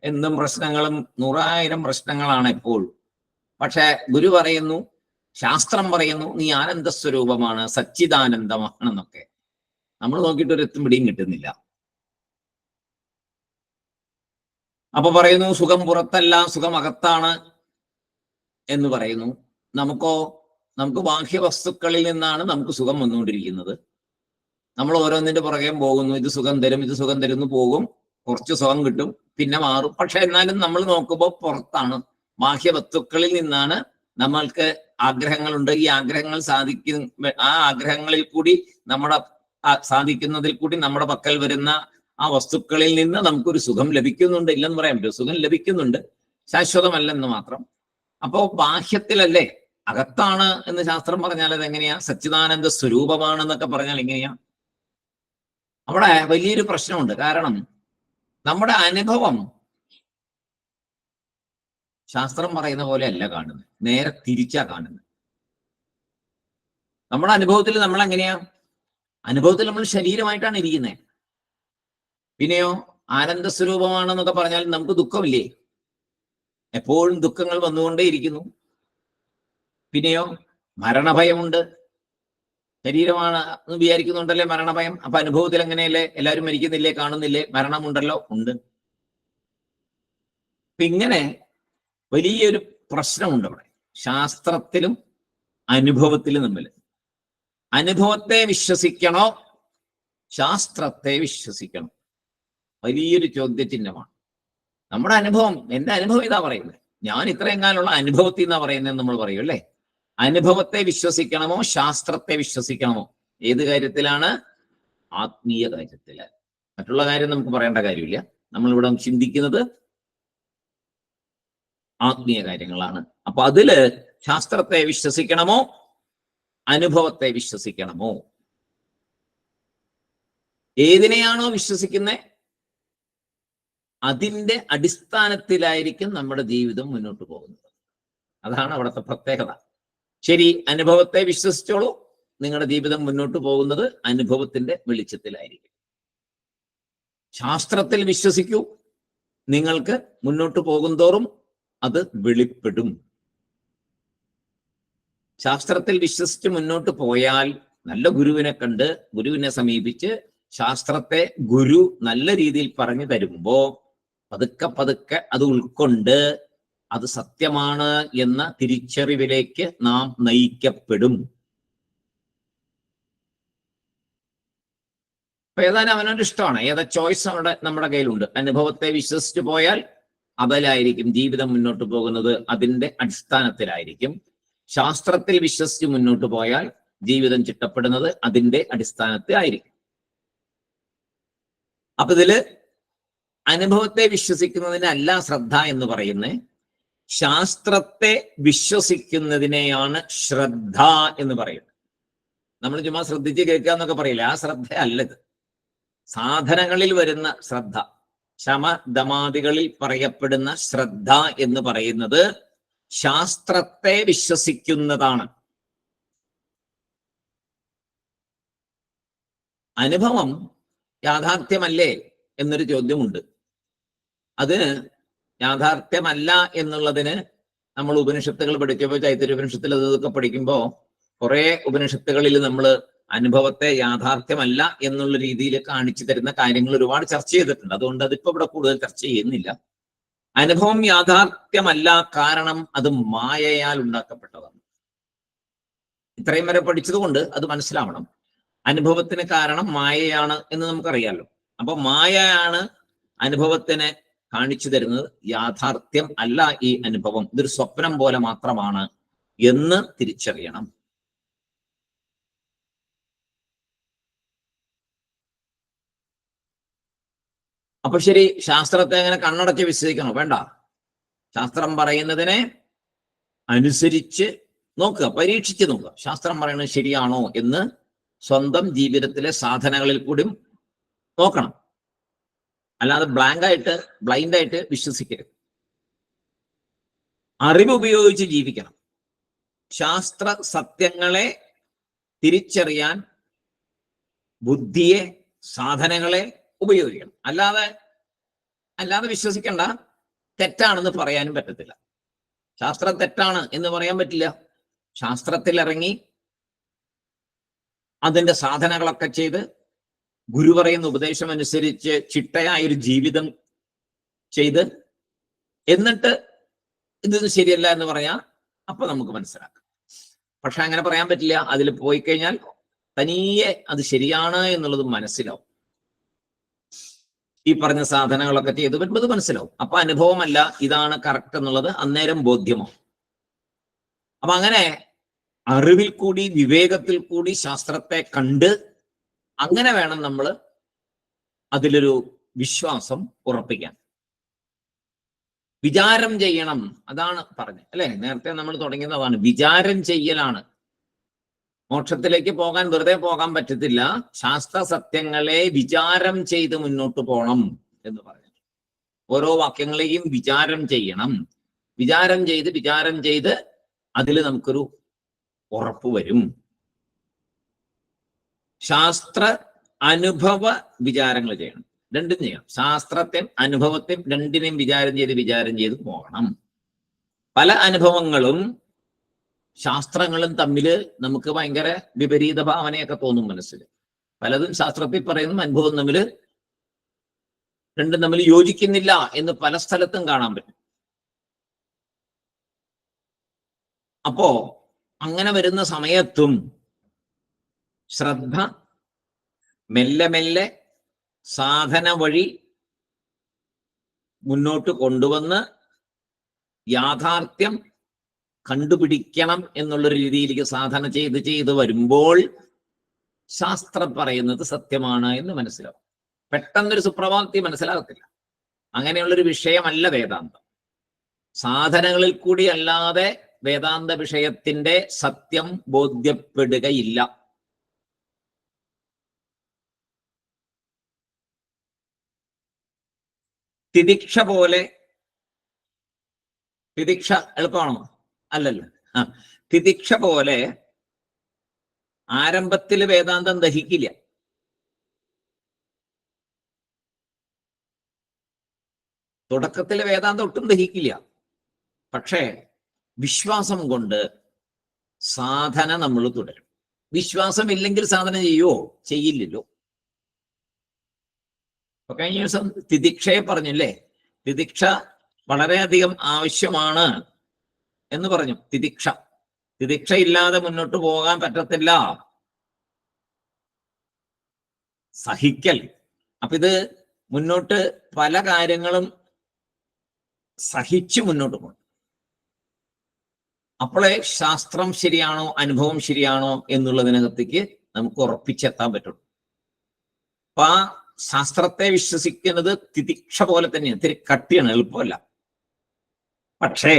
എന്തും പ്രശ്നങ്ങളും, 100,000 പ്രശ്നങ്ങളാണ് എപ്പോഴും. പക്ഷെ ഗുരു പറയുന്നു, ശാസ്ത്രം പറയുന്നു നീ ആനന്ദസ്വരൂപമാണ്, സച്ചിദാനന്ദമാണെന്നൊക്കെ. നമ്മൾ നോക്കിയിട്ട് ഒരു എത്തും പിടിയും കിട്ടുന്നില്ല. അപ്പൊ പറയുന്നു സുഖം പുറത്തല്ല, സുഖം അകത്താണ് എന്ന് പറയുന്നു. നമുക്ക് ബാഹ്യ വസ്തുക്കളിൽ നിന്നാണ് നമുക്ക് സുഖം വന്നുകൊണ്ടിരിക്കുന്നത്. നമ്മൾ ഓരോന്നിന്റെ പുറകെ പോകുന്നു. ഇത് സുഖം തരും, ഇത് സുഖം തരുന്നു, പോകും, കുറച്ച് സുഖം കിട്ടും, പിന്നെ മാറും. പക്ഷെ എന്നാലും നമ്മൾ നോക്കുമ്പോൾ പുറത്താണ്, ബാഹ്യ വസ്തുക്കളിൽ നിന്നാണ് നമ്മൾക്ക് ആഗ്രഹങ്ങളുണ്ട്. ഈ ആഗ്രഹങ്ങൾ ആ ആഗ്രഹങ്ങളിൽ കൂടി സാധിക്കുന്നതിൽ കൂടി നമ്മുടെ പക്കൽ വരുന്ന ആ വസ്തുക്കളിൽ നിന്ന് നമുക്കൊരു സുഖം ലഭിക്കുന്നുണ്ട്. ഇല്ലെന്ന് പറയാൻ പറ്റും, സുഖം ലഭിക്കുന്നുണ്ട്, ശാശ്വതമല്ലെന്ന് മാത്രം. അപ്പോ ബാഹ്യത്തിലല്ലേ, അകത്താണ് എന്ന് ശാസ്ത്രം പറഞ്ഞാൽ അതെങ്ങനെയാ? സച്ചിദാനന്ദ സ്വരൂപമാണെന്നൊക്കെ പറഞ്ഞാൽ എങ്ങനെയാ? അവിടെ വലിയൊരു പ്രശ്നമുണ്ട്. കാരണം നമ്മുടെ അനുഭവം ശാസ്ത്രം പറയുന്ന പോലെ അല്ല കാണുന്നത്, നേരെ തിരിച്ചാ കാണുന്നത്. നമ്മുടെ അനുഭവത്തിൽ നമ്മൾ എങ്ങനെയാ? അനുഭവത്തിൽ നമ്മൾ ശരീരമായിട്ടാണ് ഇരിക്കുന്നത്. പിന്നെയോ ആനന്ദ സ്വരൂപമാണെന്നൊക്കെ പറഞ്ഞാൽ നമുക്ക് ദുഃഖമില്ലേ? എപ്പോഴും ദുഃഖങ്ങൾ വന്നുകൊണ്ടേയിരിക്കുന്നു. പിന്നെയോ മരണഭയമുണ്ട്. ശരീരമാണ് എന്ന് വിചാരിക്കുന്നുണ്ടല്ലേ മരണഭയം. അപ്പൊ അനുഭവത്തിൽ എങ്ങനെയല്ലേ? എല്ലാവരും മരിക്കുന്നില്ലേ? കാണുന്നില്ലേ? മരണമുണ്ടല്ലോ, ഉണ്ട്. ഇങ്ങനെ വലിയൊരു പ്രശ്നമുണ്ട് അവിടെ, ശാസ്ത്രത്തിലും അനുഭവത്തിലും തമ്മിൽ. അനുഭവത്തെ വിശ്വസിക്കണോ, ശാസ്ത്രത്തെ വിശ്വസിക്കണം? വലിയൊരു ചോദ്യചിഹ്നമാണ്. നമ്മുടെ അനുഭവം, എന്റെ അനുഭവം ഇതാ പറയുന്നത്, ഞാൻ ഇത്രയും കാലമുള്ള അനുഭവത്തിൽ നിന്നാ പറയുന്നത് നമ്മൾ പറയും അല്ലേ. അനുഭവത്തെ വിശ്വസിക്കണമോ, ശാസ്ത്രത്തെ വിശ്വസിക്കണമോ? ഏത് കാര്യത്തിലാണ്? ആത്മീയ കാര്യത്തില്. മറ്റുള്ള കാര്യം നമുക്ക് പറയേണ്ട കാര്യമില്ല. നമ്മളിവിടെ ചിന്തിക്കുന്നത് ആത്മീയ കാര്യങ്ങളാണ്. അപ്പൊ അതില് ശാസ്ത്രത്തെ വിശ്വസിക്കണമോ, അനുഭവത്തെ വിശ്വസിക്കണമോ? ഏതിനെയാണോ വിശ്വസിക്കുന്നത് അതിന്റെ അടിസ്ഥാനത്തിലായിരിക്കും നമ്മുടെ ജീവിതം മുന്നോട്ട് പോകുന്നത്. അതാണ് അവിടുത്തെ പ്രത്യേകത. ശരി, അനുഭവത്തെ വിശ്വസിച്ചോളൂ, നിങ്ങളുടെ ജീവിതം മുന്നോട്ട് പോകുന്നത് അനുഭവത്തിന്റെ വെളിച്ചത്തിലായിരിക്കും. ശാസ്ത്രത്തിൽ വിശ്വസിക്കൂ, നിങ്ങൾക്ക് മുന്നോട്ട് പോകുന്തോറും അത് വെളിപ്പെടും. ശാസ്ത്രത്തിൽ വിശ്വസിച്ച് മുന്നോട്ട് പോയാൽ നല്ല ഗുരുവിനെ കണ്ട്, ഗുരുവിനെ സമീപിച്ച് ശാസ്ത്രത്തെ ഗുരു നല്ല രീതിയിൽ പറഞ്ഞു തരുമ്പോ പതുക്കെ പതുക്കെ അത് ഉൾക്കൊണ്ട് അത് സത്യമാണ് എന്ന തിരിച്ചറിവിലേക്ക് നാം നയിക്കപ്പെടും. അപ്പൊ ഏതാനും അവനവന്റെ ഇഷ്ടമാണ്, ഏതാ ചോയ്സ് നമ്മുടെ കയ്യിലുണ്ട്. അനുഭവത്തെ വിശ്വസിച്ച് പോയാൽ അതിലായിരിക്കും ജീവിതം മുന്നോട്ട് പോകുന്നത്, അതിന്റെ അടിസ്ഥാനത്തിലായിരിക്കും. ശാസ്ത്രത്തിൽ വിശ്വസിച്ച് മുന്നോട്ട് പോയാൽ ജീവിതം ചിട്ടപ്പെടുന്നത് അതിന്റെ അടിസ്ഥാനത്തിലായിരിക്കും. അപ്പൊ ഇതില് അനുഭവത്തെ വിശ്വസിക്കുന്നതിന് അല്ല ശ്രദ്ധ എന്ന് പറയുന്നത്, ശാസ്ത്രത്തെ വിശ്വസിക്കുന്നതിനെയാണ് ശ്രദ്ധ എന്ന് പറയുന്നത്. നമ്മൾ ചുമ്മാ ശ്രദ്ധിച്ച് കേൾക്കുക എന്നൊക്കെ പറയില്ല, ആ ശ്രദ്ധ അല്ലത്. സാധനങ്ങളിൽ വരുന്ന ശ്രദ്ധ, ശമദമാദികളിൽ പറയപ്പെടുന്ന ശ്രദ്ധ എന്ന് പറയുന്നത് ശാസ്ത്രത്തെ വിശ്വസിക്കുന്നതാണ്. അനുഭവം യാഥാർത്ഥ്യമല്ലേ എന്നൊരു ചോദ്യമുണ്ട്. അത് യാഥാർത്ഥ്യമല്ല എന്നുള്ളതിന് നമ്മൾ ഉപനിഷത്തുകൾ പഠിക്കുമ്പോൾ, ചൈതന്യ ഉപനിഷത്തിൽ അതൊക്കെ പഠിക്കുമ്പോൾ കുറെ ഉപനിഷത്തുകളിൽ നമ്മൾ അനുഭവത്തെ യാഥാർത്ഥ്യമല്ല എന്നുള്ള രീതിയിൽ കാണിച്ചു തരുന്ന കാര്യങ്ങൾ ഒരുപാട് ചർച്ച ചെയ്തിട്ടുണ്ട്. അതുകൊണ്ട് അതിപ്പോ ഇവിടെ കൂടുതൽ ചർച്ച ചെയ്യുന്നില്ല. അനുഭവം യാഥാർത്ഥ്യമല്ല, കാരണം അത് മായയാൽ ഉണ്ടാക്കപ്പെട്ടതാണ്. ഇത്രയും വരെ പഠിച്ചത് കൊണ്ട് അത് മനസ്സിലാവണം. അനുഭവത്തിന് കാരണം മായയാണ് എന്ന് നമുക്കറിയാലോ. അപ്പൊ മായയാണ് അനുഭവത്തിനെ കാണിച്ചു തരുന്നത്, യാഥാർത്ഥ്യം അല്ല ഈ അനുഭവം, ഇതൊരു സ്വപ്നം പോലെ മാത്രമാണ് എന്ന് തിരിച്ചറിയണം. അപ്പൊ ശരി, ശാസ്ത്രത്തെ എങ്ങനെ കണ്ണടച്ച് വിശ്വസിക്കണോ? വേണ്ട. ശാസ്ത്രം പറയുന്നതിനെ അനുസരിച്ച് നോക്കുക, പരീക്ഷിച്ച് നോക്കുക. ശാസ്ത്രം പറയുന്നത് ശരിയാണോ എന്ന് സ്വന്തം ജീവിതത്തിലെ സാധനങ്ങളിൽ കൂടി നോക്കണം. അല്ലാതെ ബ്ലൈൻഡായിട്ട് വിശ്വസിക്കരുത്. അറിവ് ഉപയോഗിച്ച് ജീവിക്കണം. ശാസ്ത്ര സത്യങ്ങളെ തിരിച്ചറിയാൻ ബുദ്ധിയെ, സാധനങ്ങളെ ഉപയോഗിക്കണം. അല്ലാതെ വിശ്വസിക്കണ്ട. തെറ്റാണെന്ന് പറയാനും പറ്റത്തില്ല. ശാസ്ത്രം തെറ്റാണ് എന്ന് പറയാൻ പറ്റില്ല. ശാസ്ത്രത്തിൽ ഇറങ്ങി അതിന്റെ സാധനകളൊക്കെ ചെയ്ത് ഗുരു പറയുന്ന ഉപദേശം അനുസരിച്ച് ചിട്ടയായൊരു ജീവിതം ചെയ്ത് എന്നിട്ട് ഇതൊന്നും ശരിയല്ല എന്ന് പറയാം, അപ്പൊ നമുക്ക് മനസ്സിലാക്കാം. പക്ഷെ അങ്ങനെ പറയാൻ പറ്റില്ല. അതിൽ പോയി കഴിഞ്ഞാൽ തനിയെ അത് ശരിയാണ് എന്നുള്ളത് മനസ്സിലാവും. ഈ പറഞ്ഞ സാധനങ്ങളൊക്കെ ചെയ്ത് വരുമ്പോൾ അത് മനസ്സിലാവും. അപ്പൊ അനുഭവമല്ല, ഇതാണ് കറക്റ്റ് എന്നുള്ളത് അന്നേരം ബോധ്യമാവും. അപ്പൊ അങ്ങനെ അറിവിൽ കൂടി, വിവേകത്തിൽ കൂടി ശാസ്ത്രത്തെ കണ്ട് അങ്ങനെ വേണം നമ്മൾ അതിലൊരു വിശ്വാസം ഉറപ്പിക്കാൻ. വിചാരം ചെയ്യണം, അതാണ് പറഞ്ഞത് അല്ലെ. നേരത്തെ നമ്മൾ തുടങ്ങിയതാണ്, വിചാരം ചെയ്യലാണ്. മോക്ഷത്തിലേക്ക് പോകാൻ വെറുതെ പോകാൻ പറ്റത്തില്ല. ശാസ്ത്ര സത്യങ്ങളെ വിചാരം ചെയ്ത് മുന്നോട്ട് പോകണം എന്ന് പറഞ്ഞു. ഓരോ വാക്യങ്ങളെയും വിചാരം ചെയ്യണം. വിചാരം ചെയ്ത് അതിൽ നമുക്കൊരു ഉറപ്പ് വരും. ശാസ്ത്ര അനുഭവ വിചാരങ്ങൾ ചെയ്യണം. രണ്ടും ചെയ്യണം. ശാസ്ത്രത്തെയും അനുഭവത്തെയും രണ്ടിനെയും വിചാരം ചെയ്ത് പോകണം. പല അനുഭവങ്ങളും ശാസ്ത്രങ്ങളും തമ്മിൽ നമുക്ക് ഭയങ്കര വിപരീത ഭാവനയൊക്കെ തോന്നും മനസ്സിൽ. പലതും ശാസ്ത്രത്തിൽ പറയുന്ന അനുഭവം രണ്ടും തമ്മിൽ യോജിക്കുന്നില്ല എന്ന് പല സ്ഥലത്തും കാണാൻ പറ്റും. അപ്പോ അങ്ങനെ വരുന്ന സമയത്തും ശ്രദ്ധ മെല്ലെ സാധന വഴി മുന്നോട്ട് കൊണ്ടുവന്ന് യാഥാർത്ഥ്യം കണ്ടുപിടിക്കണം എന്നുള്ളൊരു രീതിയിലേക്ക് സാധന ചെയ്ത് വരുമ്പോൾ ശാസ്ത്രം പറയുന്നത് സത്യമാണ് എന്ന് മനസ്സിലാവും. പെട്ടെന്നൊരു സുപ്രഭാതത്തിൽ മനസ്സിലാകത്തില്ല. അങ്ങനെയുള്ളൊരു വിഷയമല്ല വേദാന്തം. സാധനങ്ങളിൽ കൂടി അല്ലാതെ വേദാന്ത വിഷയത്തിന്റെ സത്യം ബോധ്യപ്പെടുകയില്ല. തിദിക്ഷ പോലെ, തിദിക്ഷ എളുപ്പമാണോ? അല്ലല്ലോ. തിദിക്ഷ പോലെ ആരംഭത്തിൽ വേദാന്തം ദഹിക്കില്ല. തുടക്കത്തിൽ വേദാന്തം ഒട്ടും ദഹിക്കില്ല. പക്ഷേ വിശ്വാസം കൊണ്ട് സാധന നമ്മൾ തുടരും. വിശ്വാസമില്ലെങ്കിൽ സാധന ചെയ്യില്ലല്ലോ. അപ്പൊ കഴിഞ്ഞ ദിവസം തിദിക്ഷയെ പറഞ്ഞല്ലേ, തിദിക്ഷ വളരെയധികം ആവശ്യമാണ് എന്ന് പറഞ്ഞു. തിദിക്ഷ ഇല്ലാതെ മുന്നോട്ട് പോകാൻ പറ്റത്തില്ല. സഹിക്കൽ. അപ്പൊ ഇത് മുന്നോട്ട് പല കാര്യങ്ങളും സഹിച്ചു മുന്നോട്ട് പോകണം. അപ്പോഴേ ശാസ്ത്രം ശരിയാണോ അനുഭവം ശരിയാണോ എന്നുള്ളതിനകത്തേക്ക് നമുക്ക് ഉറപ്പിച്ചെത്താൻ പറ്റുള്ളൂ. അപ്പൊ ആ ശാസ്ത്രത്തെ വിശ്വസിക്കുന്നത് തിദിക്ഷ പോലെ തന്നെയാണ്. ഇത്തിരി കട്ടിയാണ്, എളുപ്പമല്ല. പക്ഷേ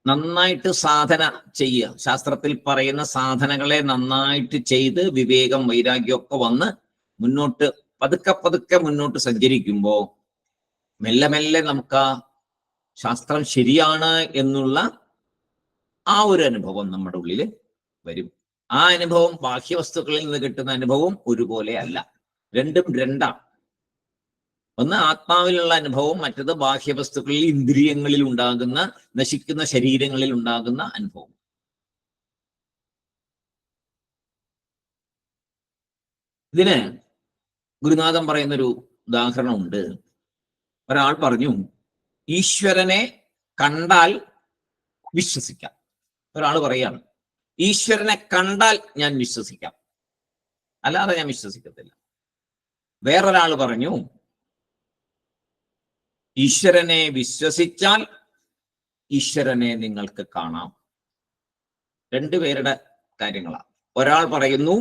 നന്നായിട്ട് സാധന ചെയ്യുക, ശാസ്ത്രത്തിൽ പറയുന്ന സാധനകളെ നന്നായിട്ട് ചെയ്ത് വിവേകം വൈരാഗ്യമൊക്കെ വന്ന് മുന്നോട്ട് പതുക്കെ പതുക്കെ മുന്നോട്ട് സഞ്ചരിക്കുമ്പോൾ മെല്ലെ മെല്ലെ നമുക്ക് ആ ശാസ്ത്രം ശരിയാണ് എന്നുള്ള ആ ഒരു അനുഭവം നമ്മുടെ ഉള്ളിൽ വരും. ആ അനുഭവം ബാഹ്യവസ്തുക്കളിൽ നിന്ന് കിട്ടുന്ന അനുഭവം ഒരുപോലെ അല്ല, രണ്ടും രണ്ടാണ്. ഒന്ന് ആത്മാവിലുള്ള അനുഭവം, മറ്റത് ബാഹ്യവസ്തുക്കളിൽ ഇന്ദ്രിയങ്ങളിൽ ഉണ്ടാകുന്ന, നശിക്കുന്ന ശരീരങ്ങളിൽ ഉണ്ടാകുന്ന അനുഭവം. ഇതിന് ഗുരുനാഥൻ പറയുന്നൊരു ഉദാഹരണമുണ്ട്. ഒരാൾ പറഞ്ഞു, ഈശ്വരനെ കണ്ടാൽ വിശ്വസിക്കാം. ഒരാൾ പറയാണ്, ഈശ്വരനെ കണ്ടാൽ ഞാൻ വിശ്വസിക്കാം, അല്ലാതെ ഞാൻ വിശ്വസിക്കത്തില്ല. വേറൊരാൾ പറഞ്ഞു, ഈശ്വരനെ വിശ്വസിച്ചാൽ ഈശ്വരനെ നിങ്ങൾക്ക് കാണാം. രണ്ടുപേരുടെ കാര്യങ്ങളാണ്. ഒരാൾ പറയുന്നു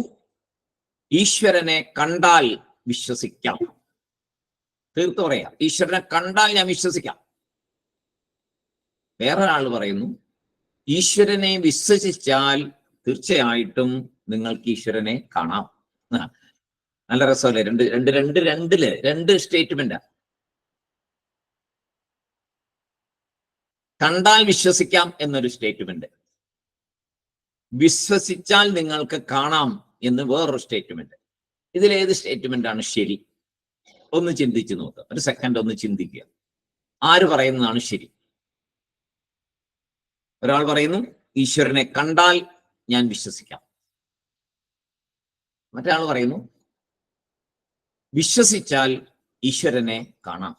ഈശ്വരനെ കണ്ടാൽ വിശ്വസിക്കാം, തീർത്തു പറയാം, ഈശ്വരനെ കണ്ടാൽ ഞാൻ വിശ്വസിക്കാം. വേറൊരാൾ പറയുന്നു ഈശ്വരനെ വിശ്വസിച്ചാൽ തീർച്ചയായിട്ടും നിങ്ങൾക്ക് ഈശ്വരനെ കാണാം. നല്ല രസമല്ലേ? രണ്ട് സ്റ്റേറ്റ്മെന്റാ. കണ്ടാൽ വിശ്വസിക്കാം എന്നൊരു സ്റ്റേറ്റ്മെന്റ്, വിശ്വസിച്ചാൽ നിങ്ങൾക്ക് കാണാം എന്ന് വേറൊരു സ്റ്റേറ്റ്മെന്റ്. ഇതിലേത് സ്റ്റേറ്റ്മെന്റ് ആണ് ശരി? ഒന്ന് ചിന്തിച്ചു നോക്കുക, ഒരു സെക്കൻഡ് ഒന്ന് ചിന്തിക്കുക. ആര് പറയുന്നതാണ് ശരി? ഒരാൾ പറയുന്നു ഈശ്വരനെ കണ്ടാൽ ഞാൻ വിശ്വസിക്കാം, മറ്റൊരാൾ പറയുന്നു വിശ്വസിച്ചാൽ ഈശ്വരനെ കാണാം.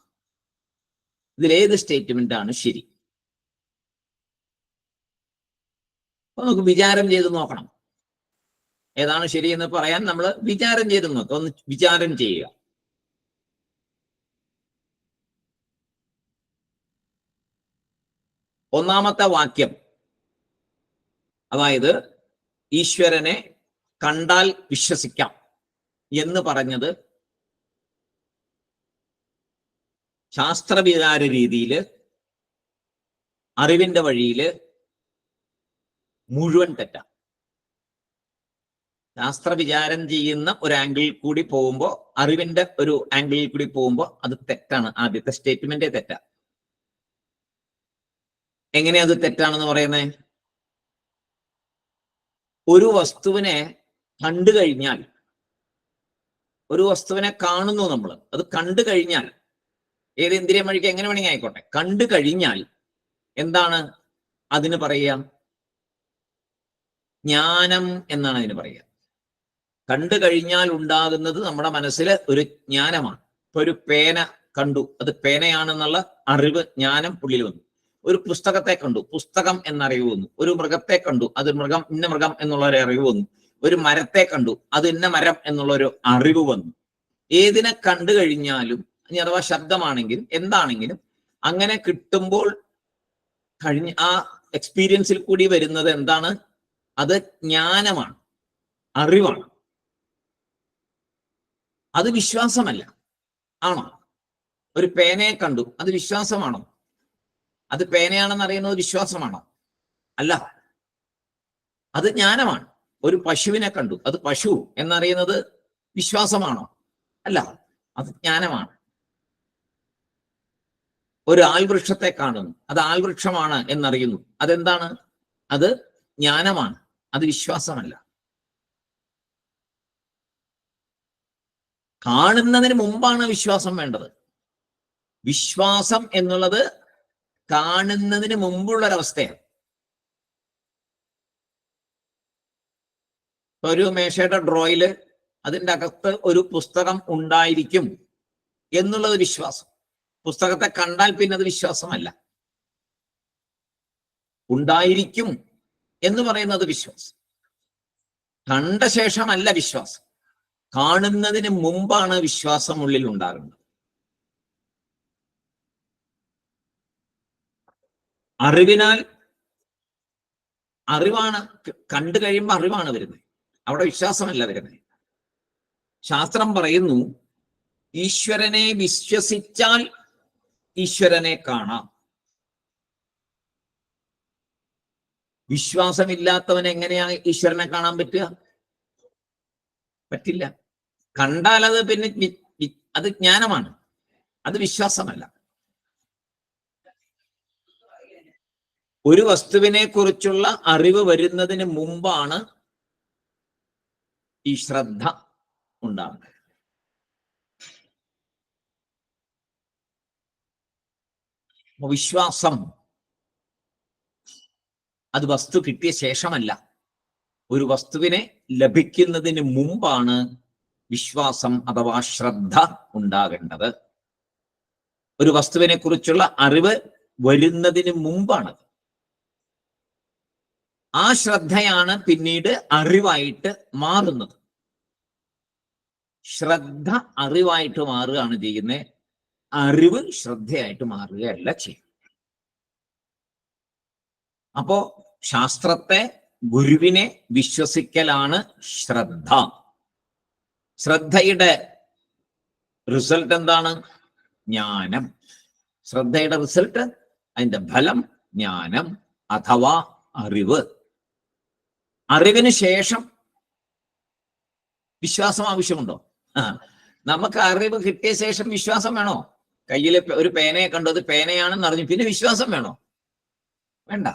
ഇതിലേത് സ്റ്റേറ്റ്മെന്റ് ആണ് ശരി? അപ്പൊ നമുക്ക് വിചാരം ചെയ്ത് നോക്കണം. ഏതാണ് ശരിയെന്ന് പറയാൻ നമ്മൾ വിചാരം ചെയ്ത് നോക്കുക. ഒന്ന് വിചാരം ചെയ്യുക. ഒന്നാമത്തെ വാക്യം, അതായത് ഈശ്വരനെ കണ്ടാൽ വിശ്വസിക്കാം എന്ന് പറഞ്ഞത് ശാസ്ത്രവിചാര രീതിയിൽ, അറിവിന്റെ വഴിയിൽ മുഴുവൻ തെറ്റാണ്. ശാസ്ത്രവിചാരം ചെയ്യുന്ന ഒരു ആംഗിളിൽ കൂടി പോകുമ്പോൾ, അറിവിന്റെ ഒരു ആംഗിളിൽ കൂടി പോകുമ്പോൾ അത് തെറ്റാണ്. ആദ്യത്തെ സ്റ്റേറ്റ്മെന്റേ തെറ്റാ. എങ്ങനെയാ അത് തെറ്റാണെന്ന് പറയുന്നത്? ഒരു വസ്തുവിനെ കണ്ടു കഴിഞ്ഞാൽ, ഒരു വസ്തുവിനെ കാണുന്നു നമ്മൾ, അത് കണ്ടു കഴിഞ്ഞാൽ, ഏത് ഇന്ദ്രിയം വഴിക്ക് എങ്ങനെ വേണമെങ്കിൽ ആയിക്കോട്ടെ, കണ്ടു കഴിഞ്ഞാൽ എന്താണ് അതിന് പറയുക? ജ്ഞാനം എന്നാണ് അതിന് പറയുക. കണ്ടു കഴിഞ്ഞാൽ ഉണ്ടാകുന്നത് നമ്മുടെ മനസ്സിൽ ഒരു ജ്ഞാനമാണ്. ഇപ്പൊ ഒരു പേന കണ്ടു, അത് പേനയാണെന്നുള്ള അറിവ്, ജ്ഞാനം ഉള്ളിൽ വന്നു. ഒരു പുസ്തകത്തെ കണ്ടു, പുസ്തകം എന്നറിവ് വന്നു. ഒരു മൃഗത്തെ കണ്ടു, അത് മൃഗം, ഇന്ന മൃഗം എന്നുള്ള ഒരു അറിവ് വന്നു. ഒരു മരത്തെ കണ്ടു, അത് ഇന്ന മരം എന്നുള്ള ഒരു അറിവ് വന്നു. ഏതിനെ കണ്ടു കഴിഞ്ഞാലും, ഇനി അഥവാ ശബ്ദമാണെങ്കിലും എന്താണെങ്കിലും, അങ്ങനെ കിട്ടുമ്പോൾ ആ എക്സ്പീരിയൻസിൽ കൂടി വരുന്നത് എന്താണ്? അത് ജ്ഞാനമാണ്, അറിവാണ്. അത് വിശ്വാസമല്ല. ആണോ? ഒരു പേനയെ കണ്ടു, അത് വിശ്വാസമാണോ? അത് പേനയാണെന്ന് അറിയുന്നത് വിശ്വാസമാണോ? അല്ല, അത് ജ്ഞാനമാണ്. ഒരു പശുവിനെ കണ്ടു, അത് പശു എന്നറിയുന്നത് വിശ്വാസമാണോ? അല്ല, അത് ജ്ഞാനമാണ്. ഒരു ആൽവൃക്ഷത്തെ കാണുന്നു, അത് ആൽവൃക്ഷമാണ് എന്നറിയുന്നു, അതെന്താണ്? അത് ജ്ഞാനമാണ്, അത് വിശ്വാസമല്ല. കാണുന്നതിന് മുമ്പാണ് വിശ്വാസം വേണ്ടത്. വിശ്വാസം എന്നുള്ളത് കാണുന്നതിന് മുമ്പുള്ള ഒരവസ്ഥയാണ്. ഒരു മേശയുടെ ഡ്രോയില് അതിൻ്റെ അകത്ത് ഒരു പുസ്തകം ഉണ്ടായിരിക്കും എന്നുള്ളത് വിശ്വാസം. പുസ്തകത്തെ കണ്ടാൽ പിന്നെ അത് വിശ്വാസമല്ല. ഉണ്ടായിരിക്കും എന്ന് പറയുന്നത് വിശ്വാസം. കണ്ട ശേഷമല്ല വിശ്വാസം, കാണുന്നതിന് മുമ്പാണ് വിശ്വാസം ഉള്ളിൽ ഉണ്ടാകുന്നത്. അറിവിനാൽ, അറിവാണ്, കണ്ടു കഴിയുമ്പോൾ അറിവാണ് വരുന്നത്, അവിടെ വിശ്വാസമല്ല വരുന്നത്. ശാസ്ത്രം പറയുന്നു ഈശ്വരനെ വിശ്വസിച്ചാൽ ഈശ്വരനെ കാണാം. വിശ്വാസമില്ലാത്തവൻ എങ്ങനെയാ ഈശ്വരനെ കാണാൻ പറ്റുക? പറ്റില്ല. കണ്ടാൽ അത് പിന്നെ അത് ജ്ഞാനമാണ്, അത് വിശ്വാസമല്ല. ഒരു വസ്തുവിനെ കുറിച്ചുള്ള അറിവ് വരുന്നതിന് മുമ്പാണ് ഈ ശ്രദ്ധ ഉണ്ടാകുന്നത്. വിശ്വാസം അത് വസ്തു കിട്ടിയ ശേഷമല്ല, ഒരു വസ്തുവിനെ ലഭിക്കുന്നതിന് മുമ്പാണ് വിശ്വാസം അഥവാ ശ്രദ്ധ ഉണ്ടാകേണ്ടത്. ഒരു വസ്തുവിനെ കുറിച്ചുള്ള അറിവ് വരുന്നതിന് മുമ്പാണത്. ആ ശ്രദ്ധയാണ് പിന്നീട് അറിവായിട്ട് മാറുന്നത്. ശ്രദ്ധ അറിവായിട്ട് മാറുകയാണ് ചെയ്യുന്നത്, അറിവ് ശ്രദ്ധയായിട്ട് മാറുകയല്ല ചെയ്യും. അപ്പോ ശാസ്ത്രത്തെ, ഗുരുവിനെ വിശ്വസിക്കലാണ് ശ്രദ്ധ. ശ്രദ്ധയുടെ റിസൾട്ട് എന്താണ്? ജ്ഞാനം. ശ്രദ്ധയുടെ റിസൾട്ട്, അതിന്റെ ഫലം ജ്ഞാനം അഥവാ അറിവ്. അറിവിന് ശേഷം വിശ്വാസം ആവശ്യമുണ്ടോ? നമുക്ക് അറിവ് കിട്ടിയ ശേഷം വിശ്വാസം വേണോ? കയ്യിൽ ഒരു പേനയെ കണ്ടത് പേനയാണെന്ന് അറിഞ്ഞു, പിന്നെ വിശ്വാസം വേണോ? വേണ്ട.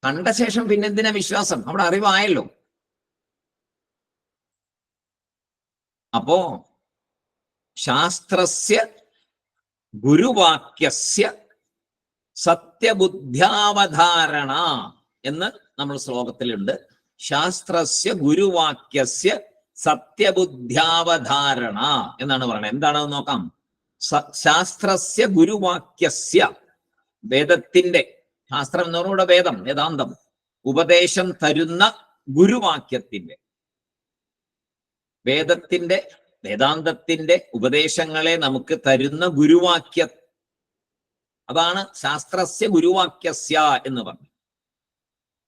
കണ്ട ശേഷം പിന്നെ എന്തിനാ വിശ്വാസം? അവിടെ അറിവായല്ലോ. അപ്പോ ശാസ്ത്രസ്യ ഗുരുവാക്യസ്യ സത്യബുദ്ധ്യാവധാരണ എന്ന് നമ്മൾ ശ്ലോകത്തിലുണ്ട്. ശാസ്ത്രസ്യ ഗുരുവാക്യസ്യ സത്യബുദ്ധ്യാവധാരണ എന്നാണ് പറയുന്നത്. എന്താണെന്ന് നോക്കാം. ശാസ്ത്രസ്യ ഗുരുവാക്യസ്യ, വേദത്തിന്റെ, ശാസ്ത്രം എന്ന് പറഞ്ഞ വേദം, വേദാന്തം, ഉപദേശം തരുന്ന ഗുരുവാക്യത്തിന്റെ, വേദത്തിന്റെ, വേദാന്തത്തിന്റെ ഉപദേശങ്ങളെ നമുക്ക് തരുന്ന ഗുരുവാക്യ, അതാണ് ശാസ്ത്രസ്യ ഗുരുവാക്യസ്യ എന്ന് പറഞ്ഞു.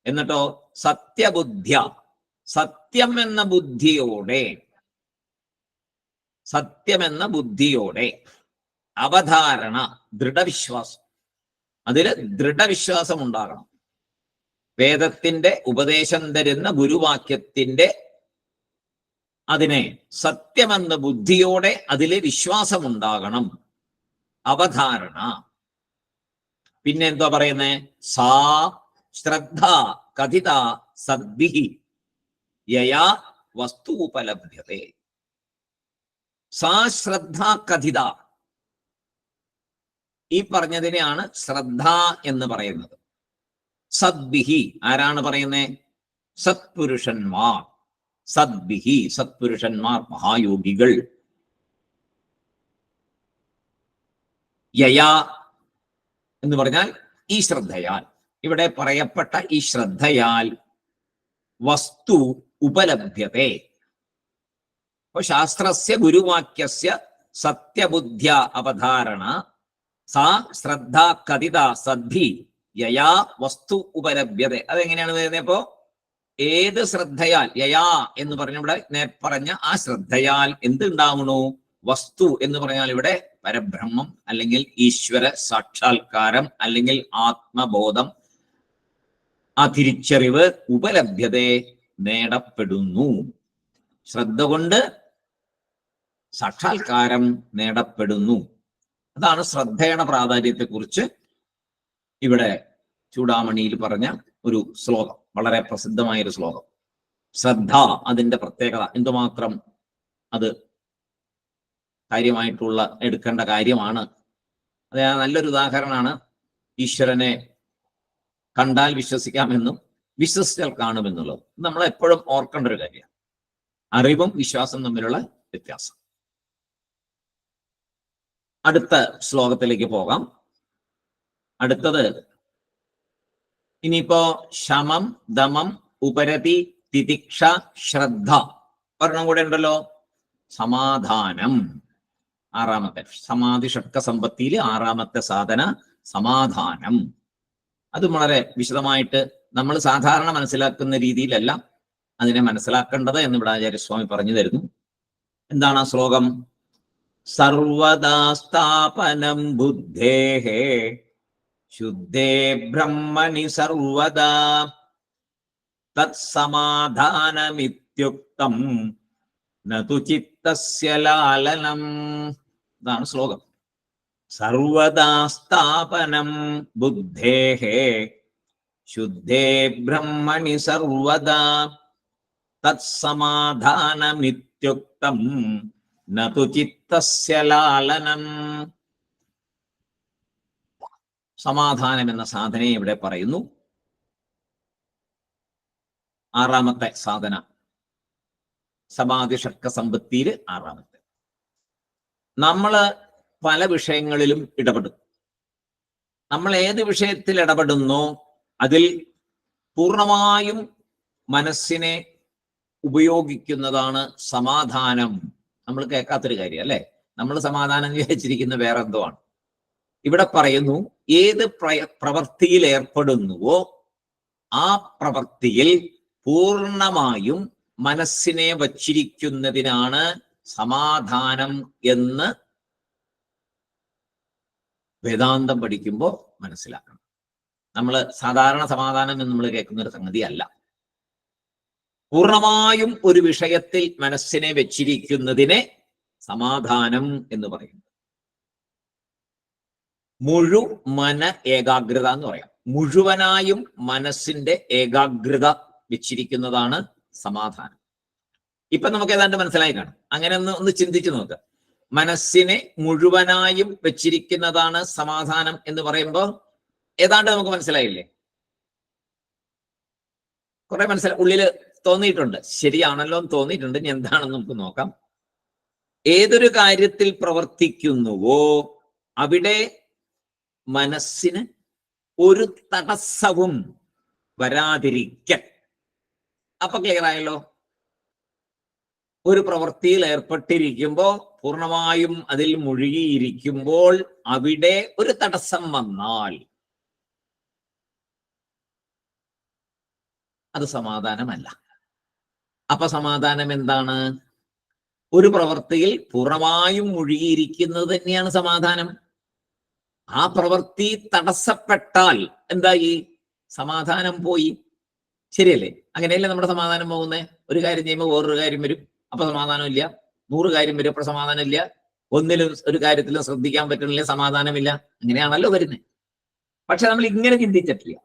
എന്നിട്ടോ സത്യബുദ്ധ്യ, സത്യം എന്ന ബുദ്ധിയോടെ, സത്യമെന്ന ബുദ്ധിയോടെ, അവധാരണ ദൃഢവിശ്വാസം, അതില് ദൃഢവിശ്വാസം ഉണ്ടാകണം. വേദത്തിന്റെ ഉപദേശം തരുന്ന ഗുരുവാക്യത്തിന്റെ അതിനെ സത്യമെന്ന ബുദ്ധിയോടെ അതിലെ വിശ്വാസം ഉണ്ടാകണം. അവധാരണ. പിന്നെ എന്താ പറയുന്നേ? സാ ശ്രദ്ധ കഥിത സദ്ഭിഹി യയാ വസ്തു ഉപലഭ്യതേ. സാ ശ്രദ്ധ കഥിത, ഈ പറഞ്ഞതിനെയാണ് ശ്രദ്ധ എന്ന് പറയുന്നത്. സദ്ഭിഹി ആരാണ് പറയുന്നേ? സത്പുരുഷന്മാർ. സദ്ഭിഹി സത്പുരുഷന്മാർ, മഹായോഗികൾ. യയാ എന്ന് പറഞ്ഞാൽ ഈ ശ്രദ്ധയാൽ, ഇവിടെ പറയപ്പെട്ട ഈ ശ്രദ്ധയാൽ വസ്തു ഉപലഭ്യതേ. അപ്പൊ ശാസ്ത്രസ്യ ഗുരുവാക്യസ്യ സത്യബുദ്ധ്യ അവധാരണ സാ ശ്രദ്ധ കഥിത സദ്ഭി യയാ വസ്തു ഉപലഭ്യത. അതെങ്ങനെയാണ് വരുന്നത്? ഇപ്പോ ഏത് ശ്രദ്ധയാൽ, യയാ എന്ന് പറഞ്ഞവിടെ പറഞ്ഞ ആ ശ്രദ്ധയാൽ എന്തുണ്ടാവണു? വസ്തു എന്ന് പറഞ്ഞാൽ ഇവിടെ പരബ്രഹ്മം അല്ലെങ്കിൽ ഈശ്വര സാക്ഷാത്കാരം അല്ലെങ്കിൽ ആത്മബോധം, ആ തിരിച്ചറിവ്, ഉപലഭ്യത നേടപ്പെടുന്നു. ശ്രദ്ധ കൊണ്ട് സാക്ഷാത്കാരം നേടപ്പെടുന്നു. അതാണ് ശ്രദ്ധയുടെ പ്രാധാന്യത്തെക്കുറിച്ച് ഇവിടെ ചൂടാമണിയിൽ പറഞ്ഞ ഒരു ശ്ലോകം, വളരെ പ്രസിദ്ധമായൊരു ശ്ലോകം. ശ്രദ്ധ, അതിന്റെ പ്രത്യേകത എന്തുമാത്രം അത് കാര്യമായിട്ടുള്ള എടുക്കേണ്ട കാര്യമാണ്. അത് നല്ലൊരു ഉദാഹരണമാണ്. ഈശ്വരനെ കണ്ടാൽ വിശ്വസിക്കാമെന്നും വിശ്വസിച്ചാൽ കാണുമെന്നുള്ളത് നമ്മൾ എപ്പോഴും ഓർക്കേണ്ട ഒരു കാര്യമാണ്. അറിവും വിശ്വാസം തമ്മിലുള്ള വ്യത്യാസം. അടുത്ത ശ്ലോകത്തിലേക്ക് പോകാം. അടുത്തത് ഇനിയിപ്പോ ശമം, ദമം, ഉപരതി, തിതിക്ഷ, ശ്രദ്ധ ഒരെണ്ണം കൂടെ ഉണ്ടല്ലോ, സമാധാനം. ആറാമത്തെ സമാധി ഷഡ്ക സമ്പത്തിയിൽ ആറാമത്തെ സാധന സമാധാനം. അത് വളരെ വിശദമായിട്ട് നമ്മൾ സാധാരണ മനസ്സിലാക്കുന്ന രീതിയിലല്ല അതിനെ മനസ്സിലാക്കേണ്ടത് എന്നിവിടെ ആചാര്യസ്വാമി പറഞ്ഞു തരുന്നു. എന്താണ് ആ ശ്ലോകം? സർവദാ സ്ഥാപനം ബുദ്ധേഹേ ശുദ്ധേ ബ്രഹ്മണി സർവദാ തത്സമാധാനമിത്യുക്തം നതു ചിത്തസ്യ ലാലനം. ഇതാണ് ശ്ലോകം. സർവദാ സ്ഥാപനം ബുദ്ധേഃ ശുദ്ധേ ബ്രഹ്മണി സർവദാ തത്സമാധാനമിത്യുക്തം നതു ചിത്തസ്യ ലാലനം. സമാധാനം എന്ന സാധനയെ ഇവിടെ പറയുന്നു. ആറാമത്തെ സാധന, സമാധി ഷഡ്ക സമ്പത്തിയിൽ ആറാമത്തെ. നമ്മള് പല വിഷയങ്ങളിലും ഇടപെടും. നമ്മൾ ഏത് വിഷയത്തിൽ ഇടപെടുന്നോ അതിൽ പൂർണ്ണമായും മനസ്സിനെ ഉപയോഗിക്കുന്നതാണ് സമാധാനം. നമ്മൾ കേൾക്കാത്തൊരു കാര്യം അല്ലെ. നമ്മൾ സമാധാനം വിചാരിച്ചിരിക്കുന്ന വേറെ എന്തോ ആണ്. ഇവിടെ പറയുന്നു, ഏത് പ്രവൃത്തിയിൽ ഏർപ്പെടുന്നുവോ ആ പ്രവൃത്തിയിൽ പൂർണ്ണമായും മനസ്സിനെ വച്ചിരിക്കുന്നതിനാണ് സമാധാനം എന്ന് വേദാന്തം പഠിക്കുമ്പോൾ മനസ്സിലാക്കണം. നമ്മൾ സാധാരണ സമാധാനം എന്ന് നമ്മൾ കേൾക്കുന്ന ഒരു സംഗതി അല്ല. പൂർണ്ണമായും ഒരു വിഷയത്തിൽ മനസ്സിനെ വെച്ചിരിക്കുന്നതിനെ സമാധാനം എന്ന് പറയുന്നു. മുഴുമന ഏകാഗ്രത എന്ന് പറയാം. മുഴുവനായും മനസ്സിന്റെ ഏകാഗ്രത വെച്ചിരിക്കുന്നതാണ് സമാധാനം. ഇപ്പൊ നമുക്ക് ഏതാണ്ട് മനസ്സിലായി കാണും. അങ്ങനെ ഒന്ന് ചിന്തിച്ചു നോക്കുക. മനസ്സിനെ മുഴുവനായും വെച്ചിരിക്കുന്നതാണ് സമാധാനം എന്ന് പറയുമ്പോൾ ഏതാണ്ട് നമുക്ക് മനസ്സിലായില്ലേ? കുറെ ഉള്ളില് തോന്നിയിട്ടുണ്ട്. ശരിയാണല്ലോ എന്ന് തോന്നിയിട്ടുണ്ട്. ഇനി എന്താണെന്ന് നമുക്ക് നോക്കാം. ഏതൊരു കാര്യത്തിൽ പ്രവർത്തിക്കുന്നുവോ അവിടെ മനസ്സിന് ഒരു തടസ്സവും വരാതിരിക്കൽ. അപ്പൊ ക്ലിയർ ആയല്ലോ. ഒരു പ്രവൃത്തിയിൽ ഏർപ്പെട്ടിരിക്കുമ്പോൾ, പൂർണ്ണമായും അതിൽ മുഴുകിയിരിക്കുമ്പോൾ അവിടെ ഒരു തടസ്സം വന്നാൽ അത് സമാധാനമല്ല. അപ്പൊ സമാധാനം എന്താണ്? ഒരു പ്രവൃത്തിയിൽ പൂർണ്ണമായും മുഴുകിയിരിക്കുന്നത് തന്നെയാണ് സമാധാനം. ആ പ്രവൃത്തി തടസ്സപ്പെട്ടാൽ എന്തായി? സമാധാനം പോയി. ശരിയല്ലേ? അങ്ങനെയല്ലേ നമ്മുടെ സമാധാനം പോകുന്നത്? ഒരു കാര്യം ചെയ്യുമ്പോൾ വേറൊരു കാര്യം വരും, അപ്പൊ സമാധാനം ഇല്ല. 100 കാര്യം വരും, അപ്പൊ സമാധാനം ഇല്ല. ഒന്നിലും ഒരു കാര്യത്തിലും ശ്രദ്ധിക്കാൻ പറ്റുന്നില്ല, സമാധാനമില്ല. അങ്ങനെയാണല്ലോ വരുന്നത്. പക്ഷെ നമ്മൾ ഇങ്ങനെ ചിന്തിച്ചിട്ടില്ല.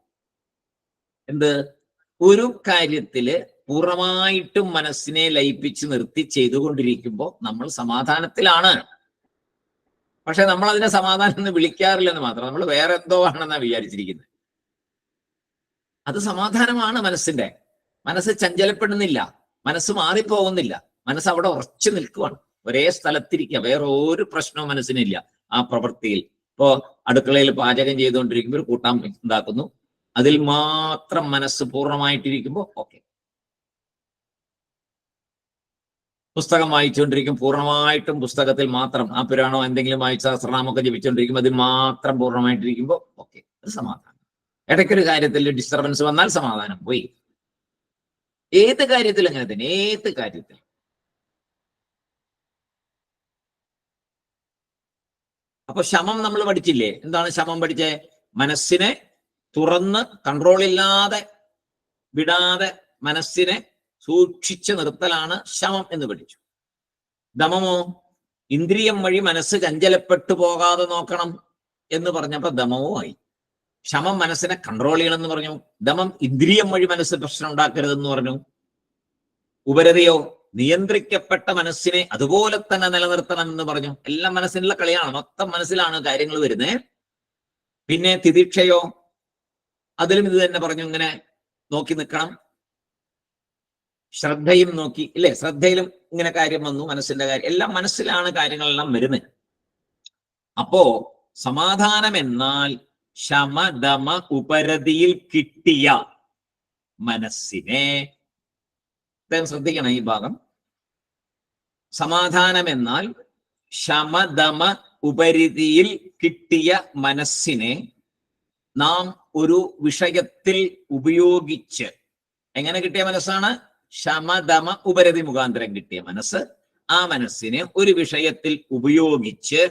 എന്ത്? ഒരു കാര്യത്തില് പൂർണ്ണമായിട്ടും മനസ്സിനെ ലയിപ്പിച്ച് നിർത്തി ചെയ്തുകൊണ്ടിരിക്കുമ്പോൾ നമ്മൾ സമാധാനത്തിലാണ്. പക്ഷെ നമ്മൾ അതിനെ സമാധാനം എന്ന് വിളിക്കാറില്ലെന്ന് മാത്രം. നമ്മൾ വേറെ എന്തോ ആണെന്നാണ് വിചാരിച്ചിരിക്കുന്നത്. അത് സമാധാനമാണ്. മനസ്സ് ചഞ്ചലപ്പെടുന്നില്ല, മനസ്സ് മാറിപ്പോകുന്നില്ല, മനസ്സ് അവിടെ ഉറച്ചു നിൽക്കുവാണ്, ഒരേ സ്ഥലത്തിരിക്കുക. വേറെ ഒരു പ്രശ്നവും മനസ്സിനില്ല ആ പ്രവൃത്തിയിൽ. ഇപ്പോ അടുക്കളയിൽ പാചകം ചെയ്തുകൊണ്ടിരിക്കുമ്പോൾ ഒരു കൂട്ടാൻ ഉണ്ടാക്കുന്നു, അതിൽ മാത്രം മനസ്സ് പൂർണ്ണമായിട്ടിരിക്കുമ്പോൾ ഓക്കെ. പുസ്തകം വായിച്ചുകൊണ്ടിരിക്കും, പൂർണ്ണമായിട്ടും പുസ്തകത്തിൽ മാത്രം, ആ പുരാണോ എന്തെങ്കിലും വായിച്ച സഹസ്രനാമൊക്കെ ജപിച്ചുകൊണ്ടിരിക്കുമ്പോൾ അതിൽ മാത്രം പൂർണ്ണമായിട്ടിരിക്കുമ്പോൾ ഓക്കെ, അത് സമാധാനം. ഇടയ്ക്കൊരു കാര്യത്തിൽ ഡിസ്റ്റർബൻസ് വന്നാൽ സമാധാനം പോയി. ഏത് കാര്യത്തിലും അങ്ങനെ തന്നെ, ഏത് കാര്യത്തിൽ. അപ്പൊ ശമം നമ്മൾ പഠിച്ചില്ലേ? എന്താണ് ശമം പഠിച്ചേ? മനസ്സിനെ തുറന്ന് കൺട്രോളില്ലാതെ വിടാതെ മനസ്സിനെ സൂക്ഷിച്ചു നിർത്തലാണ് ശമം എന്ന് പഠിച്ചു. ദമമോ? ഇന്ദ്രിയം വഴി മനസ്സ് ചഞ്ചലപ്പെട്ടു പോകാതെ നോക്കണം എന്ന് പറഞ്ഞപ്പോ ദമമോ ആയി. ശമം മനസ്സിനെ കൺട്രോൾ ചെയ്യണമെന്ന് പറഞ്ഞു. ദമം ഇന്ദ്രിയം വഴി മനസ്സ് പ്രശ്നം ഉണ്ടാക്കരുതെന്ന് പറഞ്ഞു. ഉപരതയോ? നിയന്ത്രിക്കപ്പെട്ട മനസ്സിനെ അതുപോലെ തന്നെ നിലനിർത്തണം എന്ന് പറഞ്ഞു. എല്ലാം മനസ്സിനുള്ള കളിയാണ്, മൊത്തം മനസ്സിലാണ് കാര്യങ്ങൾ വരുന്നത്. പിന്നെ തിദീക്ഷയോ? അതിലും ഇത് തന്നെ പറഞ്ഞു, ഇങ്ങനെ നോക്കി നിൽക്കണം. ശ്രദ്ധയും നോക്കി, ഇല്ലേ? ശ്രദ്ധയിലും ഇങ്ങനെ കാര്യം വന്നു, മനസ്സിന്റെ കാര്യം, എല്ലാം മനസ്സിലാണ് കാര്യങ്ങളെല്ലാം വരുന്നത്. അപ്പോ സമാധാനം എന്നാൽ ശമദമ ഉപരതിയിൽ കിട്ടിയ മനസ്സിനെ, ശ്രദ്ധിക്കണം ഈ ഭാഗം. സമാധാനം എന്നാൽ ശമദമ ഉപരിതിയിൽ കിട്ടിയ മനസ്സിനെ നാം ഒരു വിഷയത്തിൽ ഉപയോഗിച്ച്, എങ്ങനെ കിട്ടിയ മനസ്സാണ്? ശമദമ ഉപരതി മുഖാന്തരം കിട്ടിയ മനസ്സ്. ആ മനസ്സിനെ ഒരു വിഷയത്തിൽ ഉപയോഗിച്ച്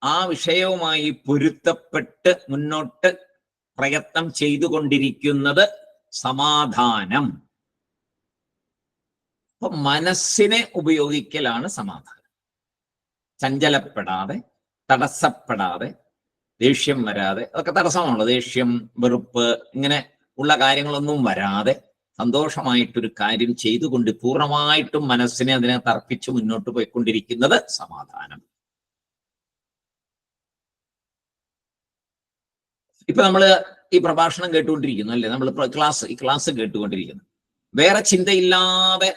ആ വിഷയവുമായി പൊരുത്തപ്പെട്ട് മുന്നോട്ട് പ്രയത്നം ചെയ്തുകൊണ്ടിരിക്കുന്നത് സമാധാനം. അപ്പൊ മനസ്സിനെ ഉപയോഗിക്കലാണ് സമാധാനം. ചഞ്ചലപ്പെടാതെ, തടസ്സപ്പെടാതെ, ദേഷ്യം വരാതെ, അതൊക്കെ തടസ്സമാണല്ലോ, ദേഷ്യം, വെറുപ്പ്, ഇങ്ങനെ ഉള്ള കാര്യങ്ങളൊന്നും വരാതെ സന്തോഷമായിട്ടൊരു കാര്യം ചെയ്തുകൊണ്ട് പൂർണ്ണമായിട്ടും മനസ്സിനെ അതിനെ തർപ്പിച്ച് മുന്നോട്ട് പോയിക്കൊണ്ടിരിക്കുന്നത് സമാധാനം. ഇപ്പൊ നമ്മള് ഈ പ്രഭാഷണം കേട്ടുകൊണ്ടിരിക്കുന്നു അല്ലെ, നമ്മൾ ക്ലാസ് കേട്ടുകൊണ്ടിരിക്കുന്നു. വേറെ ചിന്തയില്ലാതെ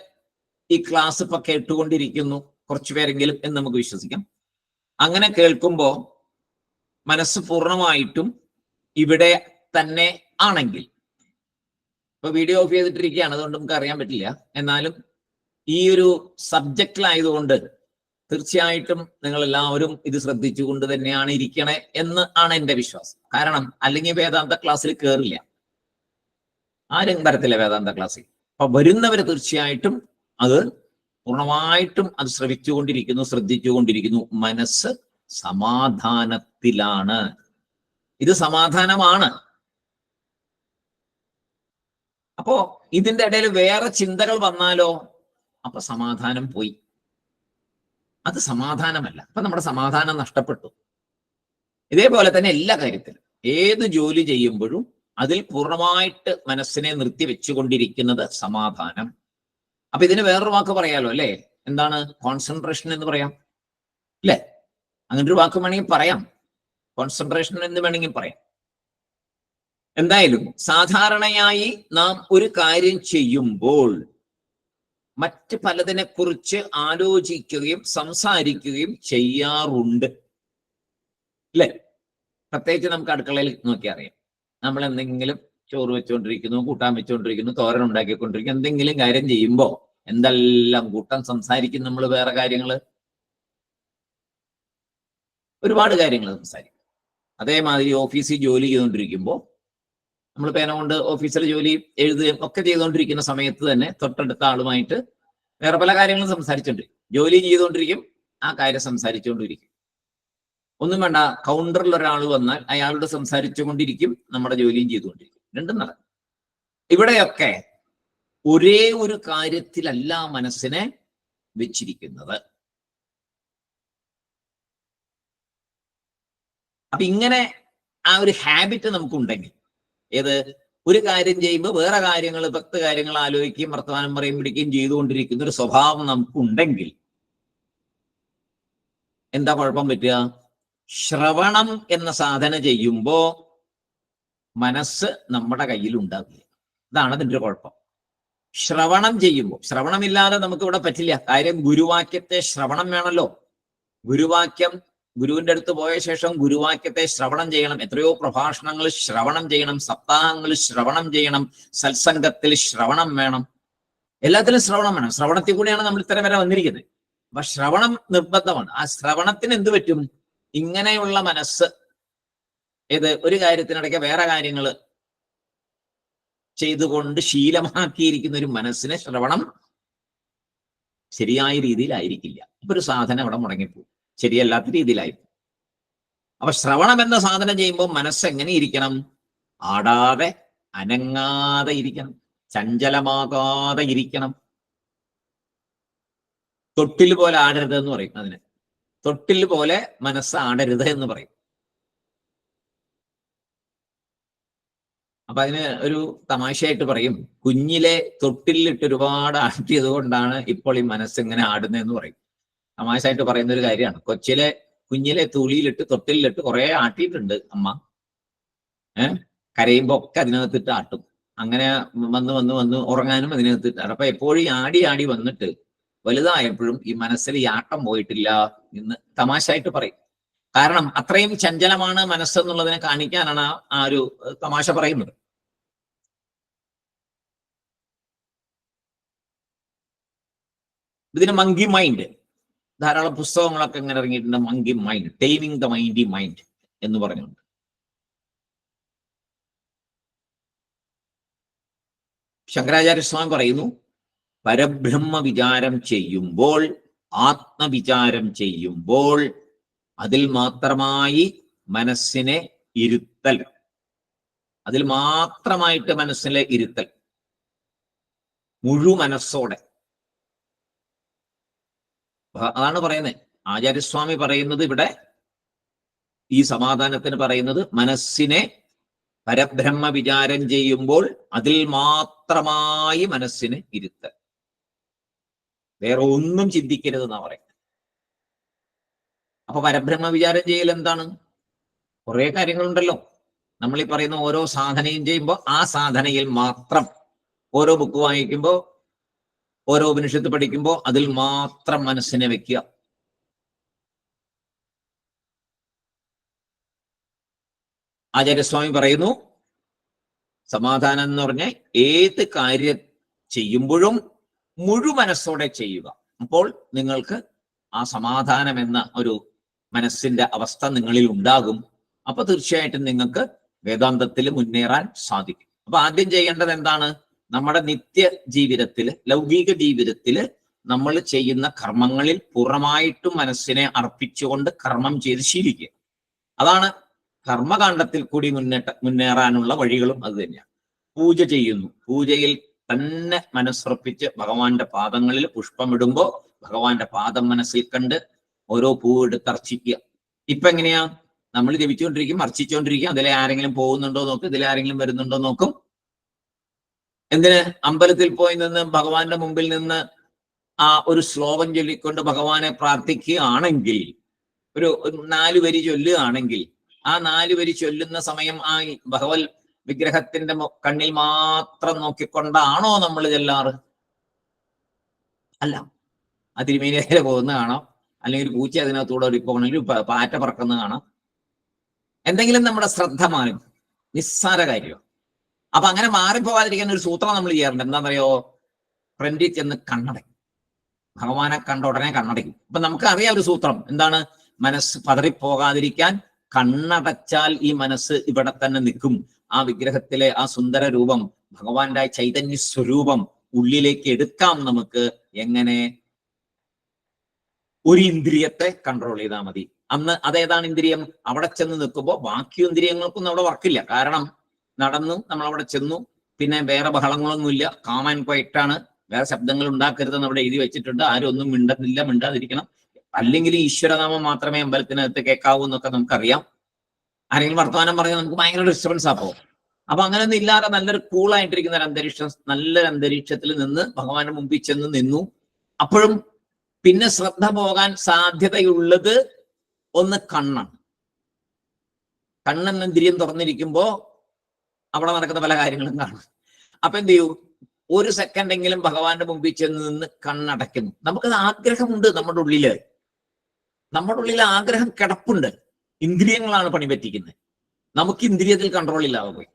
ഈ ക്ലാസ് ഇപ്പൊ കേട്ടുകൊണ്ടിരിക്കുന്നു കുറച്ചുപേരെങ്കിലും എന്ന് നമുക്ക് വിശ്വസിക്കാം. അങ്ങനെ കേൾക്കുമ്പോ മനസ്സ് പൂർണ്ണമായിട്ടും ഇവിടെ തന്നെ ആണെങ്കിൽ, ഇപ്പൊ വീഡിയോ ഓഫ് ചെയ്തിട്ടിരിക്കുകയാണ്, അതുകൊണ്ട് നമുക്ക് അറിയാൻ പറ്റില്ല. എന്നാലും ഈ ഒരു സബ്ജക്റ്റിലായതുകൊണ്ട് തീർച്ചയായിട്ടും നിങ്ങൾ എല്ലാവരും ഇത് ശ്രദ്ധിച്ചുകൊണ്ട് തന്നെയാണ് ഇരിക്കണേ എന്ന് ആണ് എന്റെ വിശ്വാസം. കാരണം അല്ലെങ്കിൽ വേദാന്ത ക്ലാസ്സിൽ കയറില്ല, ആരും വരത്തില്ല വേദാന്ത ക്ലാസ്സിൽ. അപ്പൊ വരുന്നവര് തീർച്ചയായിട്ടും അത് പൂർണ്ണമായിട്ടും അത് ശ്രവിച്ചുകൊണ്ടിരിക്കുന്നു, ശ്രദ്ധിച്ചുകൊണ്ടിരിക്കുന്നു. മനസ്സ് സമാധാനത്തിലാണ്. ഇത് സമാധാനമാണ്. അപ്പോ ഇതിന്റെ ഇടയിൽ വേറെ ചിന്തകൾ വന്നാലോ, അപ്പൊ സമാധാനം പോയി. അത് സമാധാനമല്ല. അപ്പൊ നമ്മുടെ സമാധാനം നഷ്ടപ്പെട്ടു. ഇതേപോലെ തന്നെ എല്ലാ കാര്യത്തിലും ഏത് ജോലി ചെയ്യുമ്പോഴും അതിൽ പൂർണ്ണമായിട്ട് മനസ്സിനെ നിർത്തി വെച്ചുകൊണ്ടിരിക്കുന്നത് സമാധാനം. അപ്പൊ ഇതിന് വേറൊരു വാക്ക് പറയാലോ അല്ലെ, എന്താണ്? കോൺസെൻട്രേഷൻ എന്ന് പറയാം അല്ലെ. അങ്ങനെ ഒരു വാക്ക് വേണമെങ്കിൽ പറയാം, കോൺസെൻട്രേഷൻ എന്ന് വേണമെങ്കിൽ പറയാം. എന്തായാലും സാധാരണയായി നാം ഒരു കാര്യം ചെയ്യുമ്പോൾ മറ്റ് പലതിനെ കുറിച്ച് ആലോചിക്കുകയും സംസാരിക്കുകയും ചെയ്യാറുണ്ട് അല്ലെ. പ്രത്യേകിച്ച് നമുക്ക് അടുക്കളയിൽ നോക്കിയാൽ അറിയാം. നമ്മൾ എന്തെങ്കിലും ചോറ് വെച്ചുകൊണ്ടിരിക്കുന്നു, കൂട്ടാൻ വെച്ചുകൊണ്ടിരിക്കുന്നു, തോരൻ ഉണ്ടാക്കിക്കൊണ്ടിരിക്കുന്നു, എന്തെങ്കിലും കാര്യം ചെയ്യുമ്പോൾ എന്തെല്ലാം കൂട്ടാൻ സംസാരിക്കും നമ്മൾ. വേറെ കാര്യങ്ങള്, ഒരുപാട് കാര്യങ്ങൾ സംസാരിക്കും. അതേമാതിരി ഓഫീസിൽ ജോലി ചെയ്തുകൊണ്ടിരിക്കുമ്പോൾ നമ്മൾ പേന കൊണ്ട് ഓഫീസിൽ ജോലി എഴുതുകയും ഒക്കെ ചെയ്തുകൊണ്ടിരിക്കുന്ന സമയത്ത് തന്നെ തൊട്ടടുത്ത ആളുമായിട്ട് വേറെ പല കാര്യങ്ങളും സംസാരിച്ചുകൊണ്ടിരിക്കും. ജോലി ചെയ്തുകൊണ്ടിരിക്കും, ആ കാര്യം സംസാരിച്ചുകൊണ്ടിരിക്കും. ഒന്നും വേണ്ട, കൗണ്ടറിൽ ഒരാൾ വന്നാൽ അയാളോട് സംസാരിച്ചുകൊണ്ടിരിക്കും, നമ്മുടെ ജോലിയും ചെയ്തുകൊണ്ടിരിക്കും. രണ്ടും നടക്കും. ഇവിടെയൊക്കെ ഒരേ ഒരു കാര്യത്തിലല്ല മനസ്സിനെ വെച്ചിരിക്കുന്നത്. അപ്പൊ ഇങ്ങനെ ആ ഒരു ഹാബിറ്റ് നമുക്കുണ്ടെങ്കിൽ, ഏത് ഒരു കാര്യം ചെയ്യുമ്പോൾ വേറെ കാര്യങ്ങൾ 10 കാര്യങ്ങൾ ആലോചിക്കുകയും വർത്തമാനം പറയും പിടിക്കുകയും ചെയ്തുകൊണ്ടിരിക്കുന്ന ഒരു സ്വഭാവം നമുക്കുണ്ടെങ്കിൽ എന്താ കുഴപ്പം പറ്റുക? ശ്രവണം എന്ന സാധന ചെയ്യുമ്പോ മനസ്സ് നമ്മുടെ കയ്യിൽ ഉണ്ടാവില്ല. ഇതാണ് അതിൻ്റെ ഒരു കുഴപ്പം. ശ്രവണം ചെയ്യുമ്പോൾ, ശ്രവണമില്ലാതെ നമുക്ക് ഇവിടെ പറ്റില്ല. കാര്യം ഗുരുവാക്യത്തെ ശ്രവണം വേണമല്ലോ. ഗുരുവാക്യം, ഗുരുവിന്റെ അടുത്ത് പോയ ശേഷം ഗുരുവാക്യത്തെ ശ്രവണം ചെയ്യണം. എത്രയോ പ്രഭാഷണങ്ങൾ ശ്രവണം ചെയ്യണം, സപ്താഹങ്ങൾ ശ്രവണം ചെയ്യണം, സത്സംഗത്തിൽ ശ്രവണം വേണം, എല്ലാത്തിലും ശ്രവണം വേണം. ശ്രവണത്തിൽ കൂടിയാണ് നമ്മൾ ഇത്തരം വരെ വന്നിരിക്കുന്നത്. അപ്പൊ ശ്രവണം നിർബന്ധമാണ്. ആ ശ്രവണത്തിന് എന്ത് പറ്റും? ഇങ്ങനെയുള്ള മനസ്സ്, ഏത് ഒരു കാര്യത്തിനിടയ്ക്ക് വേറെ കാര്യങ്ങൾ ചെയ്തുകൊണ്ട് ശീലമാക്കിയിരിക്കുന്ന ഒരു മനസ്സിനെ ശ്രവണം ശരിയായ രീതിയിലായിരിക്കില്ല. അപ്പൊ ഒരു സാധനം അവിടെ മുടങ്ങിപ്പോകും, ശരിയല്ലാത്ത രീതിയിലായി. അപ്പൊ ശ്രവണം എന്ന സാധനം ചെയ്യുമ്പോൾ മനസ്സ് എങ്ങനെ ഇരിക്കണം? ആടാതെ അനങ്ങാതെ ഇരിക്കണം, ചഞ്ചലമാകാതെ ഇരിക്കണം. തൊട്ടിൽ പോലെ ആടരുത് എന്ന് പറയും. അതിന് തൊട്ടിൽ പോലെ മനസ്സ് ആടരുത് എന്ന് പറയും. അപ്പൊ അതിന് ഒരു തമാശയായിട്ട് പറയും, കുഞ്ഞിലെ തൊട്ടിലിട്ട് ഒരുപാട് ആട്ടിയത് കൊണ്ടാണ് ഇപ്പോൾ ഈ മനസ്സ് ഇങ്ങനെ ആടുന്നതെന്ന് പറയും. തമാശയായിട്ട് പറയുന്ന ഒരു കാര്യമാണ്. കുഞ്ഞിലെ തുളിയിലിട്ട് തൊട്ടിലിട്ട് കുറെ ആട്ടിയിട്ടുണ്ട് അമ്മ. കരയുമ്പോ ഒക്കെ അതിനകത്തിട്ട് ആട്ടും. അങ്ങനെ വന്ന് വന്ന് വന്ന് ഉറങ്ങാനും അതിനകത്തിട്ട്. അപ്പൊ എപ്പോഴും ആടി ആടി വന്നിട്ട് വലുതായപ്പോഴും ഈ മനസ്സിൽ ഈ ആട്ടം പോയിട്ടില്ല എന്ന് തമാശയായിട്ട് പറയും. കാരണം അത്രയും ചഞ്ചലമാണ് മനസ്സെന്നുള്ളതിനെ കാണിക്കാനാണ് ആ ഒരു തമാശ പറയുന്നത്. ഇതിന് മങ്കി മൈൻഡ്, ധാരാളം പുസ്തകങ്ങളൊക്കെ ഇങ്ങനെ ഇറങ്ങിയിട്ടുണ്ട്. Monkey mind, timing the Mindy mind എന്ന് പറഞ്ഞുകൊണ്ട്. ശങ്കരാചാര്യസ്വാമി പറയുന്നു, പരബ്രഹ്മ വിചാരം ചെയ്യുമ്പോൾ, ആത്മവിചാരം ചെയ്യുമ്പോൾ അതിൽ മാത്രമായി മനസ്സിനെ ഇരുത്തൽ, അതിൽ മാത്രമായിട്ട് മനസ്സിനെ ഇരുത്തൽ, മനസ്സോടെ. അതാണ് പറയുന്നത്. ആചാര്യസ്വാമി പറയുന്നത് ഇവിടെ ഈ സമാധാനത്തിന് പറയുന്നത് മനസ്സിനെ പരബ്രഹ്മ വിചാരം ചെയ്യുമ്പോൾ അതിൽ മാത്രമായി മനസ്സിന് ഇരുത്തൽ, വേറെ ഒന്നും ചിന്തിക്കരുതെന്നാ പറയുന്നത്. അപ്പൊ പരബ്രഹ്മ വിചാരം ചെയ്യൽ എന്താണ്? കുറെ കാര്യങ്ങളുണ്ടല്ലോ. നമ്മൾ ഈ പറയുന്ന ഓരോ സാധനയും ചെയ്യുമ്പോൾ ആ സാധനയിൽ മാത്രം, ഓരോ ബുക്ക് വായിക്കുമ്പോൾ, ഓരോ ഉപനിഷത്ത് പഠിക്കുമ്പോൾ അതിൽ മാത്രം മനസ്സിനെ വെക്കുക. ആചാര്യസ്വാമി പറയുന്നു, സമാധാനം എന്ന് പറഞ്ഞാൽ ഏത് കാര്യം ചെയ്യുമ്പോഴും മനസ്സോടെ ചെയ്യുക. അപ്പോൾ നിങ്ങൾക്ക് ആ സമാധാനം എന്ന ഒരു മനസ്സിന്റെ അവസ്ഥ നിങ്ങളിൽ ഉണ്ടാകും. അപ്പൊ തീർച്ചയായിട്ടും നിങ്ങൾക്ക് വേദാന്തത്തിൽ മുന്നേറാൻ സാധിക്കും. അപ്പൊ ആദ്യം ചെയ്യേണ്ടത് എന്താണ്? നമ്മുടെ നിത്യ ജീവിതത്തിൽ, ലൗകിക ജീവിതത്തിൽ നമ്മൾ ചെയ്യുന്ന കർമ്മങ്ങളിൽ പൂർണ്ണമായിട്ടും മനസ്സിനെ അർപ്പിച്ചുകൊണ്ട് കർമ്മം ചെയ്ത് ശീലിക്കുക. അതാണ് കർമ്മകാണ്ഡത്തിൽ കൂടി മുന്നേറാനുള്ള വഴികളും അത് തന്നെയാണ്. പൂജ ചെയ്യുന്നു, പൂജയിൽ തന്നെ മനസ്സുറപ്പിച്ച് ഭഗവാന്റെ പാദങ്ങളിൽ പുഷ്പമിടുമ്പോൾ ഭഗവാന്റെ പാദം മനസ്സിൽ കണ്ട് ഓരോ പൂവ് എടുത്ത് അർച്ചിക്കുക. ഇപ്പൊ എങ്ങനെയാ? നമ്മൾ ജപിച്ചുകൊണ്ടിരിക്കും, അർച്ചിച്ചുകൊണ്ടിരിക്കും. അതിലെ ആരെങ്കിലും പോകുന്നുണ്ടോ നോക്കും, ഇതിലെ ആരെങ്കിലും വരുന്നുണ്ടോ നോക്കും. എന്തിന്? അമ്പലത്തിൽ പോയി നിന്ന് ഭഗവാന്റെ മുമ്പിൽ നിന്ന് ആ ഒരു ശ്ലോകം ചൊല്ലിക്കൊണ്ട് ഭഗവാനെ പ്രാർത്ഥിക്കുകയാണെങ്കിൽ, ഒരു 4 വരി ചൊല്ലുകയാണെങ്കിൽ, ആ 4 വരി ചൊല്ലുന്ന സമയം ആ ഭഗവത് വിഗ്രഹത്തിന്റെ കണ്ണിൽ മാത്രം നോക്കിക്കൊണ്ടാണോ നമ്മൾ ചെല്ലാറ്? അല്ല. ആ തിരുമേനിയിലെ പോകുന്ന കാണാം, അല്ലെങ്കിൽ ഒരു പൂച്ച അതിനകത്തൂടെ ഒരു പോകണമെങ്കിൽ പാറ്റ പറക്കുന്ന കാണാം. എന്തെങ്കിലും നമ്മുടെ ശ്രദ്ധ മാറും, നിസ്സാര കാര്യം. അപ്പൊ അങ്ങനെ മാറിപ്പോകാതിരിക്കാൻ ഒരു സൂത്രം നമ്മൾ ചെയ്യാറുണ്ട്. എന്താണെന്നറിയോ? ഫ്രണ്ടിൽ ചെന്ന് കണ്ണടയ്ക്കും. ഭഗവാനെ കണ്ട ഉടനെ കണ്ണടയ്ക്കും. അപ്പൊ നമുക്ക് അറിയാം ഒരു സൂത്രം എന്താണ്? മനസ്സ് പതറിപ്പോകാതിരിക്കാൻ കണ്ണടച്ചാൽ ഈ മനസ്സ് ഇവിടെ തന്നെ നിൽക്കും. ആ വിഗ്രഹത്തിലെ ആ സുന്ദര രൂപം, ഭഗവാന്റെ ചൈതന്യ സ്വരൂപം ഉള്ളിലേക്ക് എടുക്കാം നമുക്ക്. എങ്ങനെ? ഒരു ഇന്ദ്രിയത്തെ കൺട്രോൾ ചെയ്താൽ മതി. അന്ന് അതേതാണ് ഇന്ദ്രിയം? അവിടെ ചെന്ന് നിൽക്കുമ്പോൾ ബാക്കി ഇന്ദ്രിയങ്ങൾക്കൊന്നും അവിടെ വർക്കില്ല. കാരണം നടന്നു, നമ്മൾ അവിടെ ചെന്നു, പിന്നെ വേറെ ബഹളങ്ങളൊന്നുമില്ല, കാം ആൻഡ് ക്വയറ്റ് ആണ്, വേറെ ശബ്ദങ്ങൾ ഉണ്ടാക്കരുതെന്ന് അവിടെ എഴുതി വെച്ചിട്ടുണ്ട്. ആരും ഒന്നും മിണ്ടുന്നില്ല, മിണ്ടാതിരിക്കണം. അല്ലെങ്കിൽ ഈശ്വരനാമം മാത്രമേ അമ്പലത്തിനകത്ത് കേൾക്കാവൂ എന്നൊക്കെ നമുക്കറിയാം. ആരെങ്കിലും വർത്തമാനം പറഞ്ഞാൽ നമുക്ക് ഭയങ്കര ഡിസ്റ്റർബൻസ് ആപ്പോ. അപ്പൊ അങ്ങനെയൊന്നും ഇല്ലാതെ നല്ലൊരു കൂളായിട്ടിരിക്കുന്ന ഒരു അന്തരീക്ഷം, നല്ലൊരു അന്തരീക്ഷത്തിൽ നിന്ന് ഭഗവാന്റെ മുമ്പിൽ ചെന്ന് നിന്നു. അപ്പോഴും പിന്നെ ശ്രദ്ധ പോകാൻ സാധ്യതയുള്ളത് ഒന്ന് കണ്ണാണ്. കണ്ണെന്ന ഇന്ദ്രിയം തുറന്നിരിക്കുമ്പോ അവിടെ നടക്കുന്ന പല കാര്യങ്ങളും കാണും. അപ്പൊ എന്ത് ചെയ്യൂ? ഒരു സെക്കൻഡെങ്കിലും ഭഗവാന്റെ മുമ്പിൽ ചെന്ന് നിന്ന് കണ്ണടയ്ക്കുന്നു. നമുക്കത് ആഗ്രഹമുണ്ട്, നമ്മുടെ ഉള്ളിൽ ആഗ്രഹം കിടപ്പുണ്ട്. ഇന്ദ്രിയങ്ങളാണ് പണി പറ്റിക്കുന്നത്. നമുക്ക് ഇന്ദ്രിയത്തിൽ കൺട്രോൾ ഇല്ലാതെ പോയി.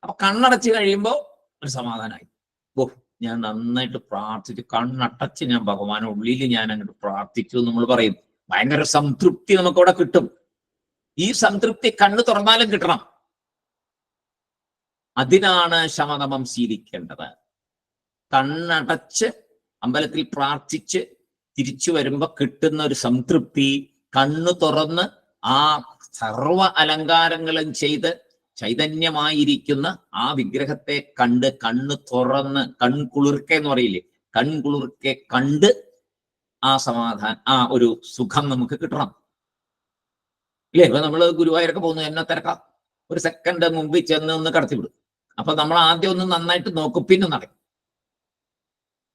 അപ്പൊ കണ്ണടച്ച് കഴിയുമ്പോൾ ഒരു സമാധാനമായി. ഓ, ഞാൻ നന്നായിട്ട് പ്രാർത്ഥിച്ചു, കണ്ണടച്ച് ഞാൻ ഭഗവാനെ ഉള്ളിൽ ഞാൻ അങ്ങോട്ട് പ്രാർത്ഥിച്ചു നമ്മൾ പറയും. ഭയങ്കര സംതൃപ്തി നമുക്കവിടെ കിട്ടും. ഈ സംതൃപ്തി കണ്ണ് തുറന്നാലും കിട്ടണം. അതിനാണ് ശമതമം ശീലിക്കേണ്ടത്. കണ്ണടച്ച് അമ്പലത്തിൽ പ്രാർത്ഥിച്ച് തിരിച്ചു വരുമ്പോ കിട്ടുന്ന ഒരു സംതൃപ്തി, കണ്ണു തുറന്ന് ആ സർവ അലങ്കാരങ്ങളും ചെയ്ത് ചൈതന്യമായിരിക്കുന്ന ആ വിഗ്രഹത്തെ കണ്ട്, കണ്ണ് തുറന്ന്, കൺകുളിർക്കെ എന്ന് പറയില്ലേ, കൺകുളിർക്കെ കണ്ട് ആ സമാധാനം, ആ ഒരു സുഖം നമുക്ക് കിട്ടണം. ഇല്ലേ? ഇപ്പൊ നമ്മള് ഗുരുവായൂരൊക്കെ പോകുന്നു, എന്നെ തിരക്കാം, ഒരു സെക്കൻഡ് മുമ്പിൽ ചെന്ന് ഒന്ന് കടത്തിവിടും. അപ്പൊ നമ്മൾ ആദ്യം ഒന്ന് നന്നായിട്ട് നോക്കും, പിന്നെ നടക്കും.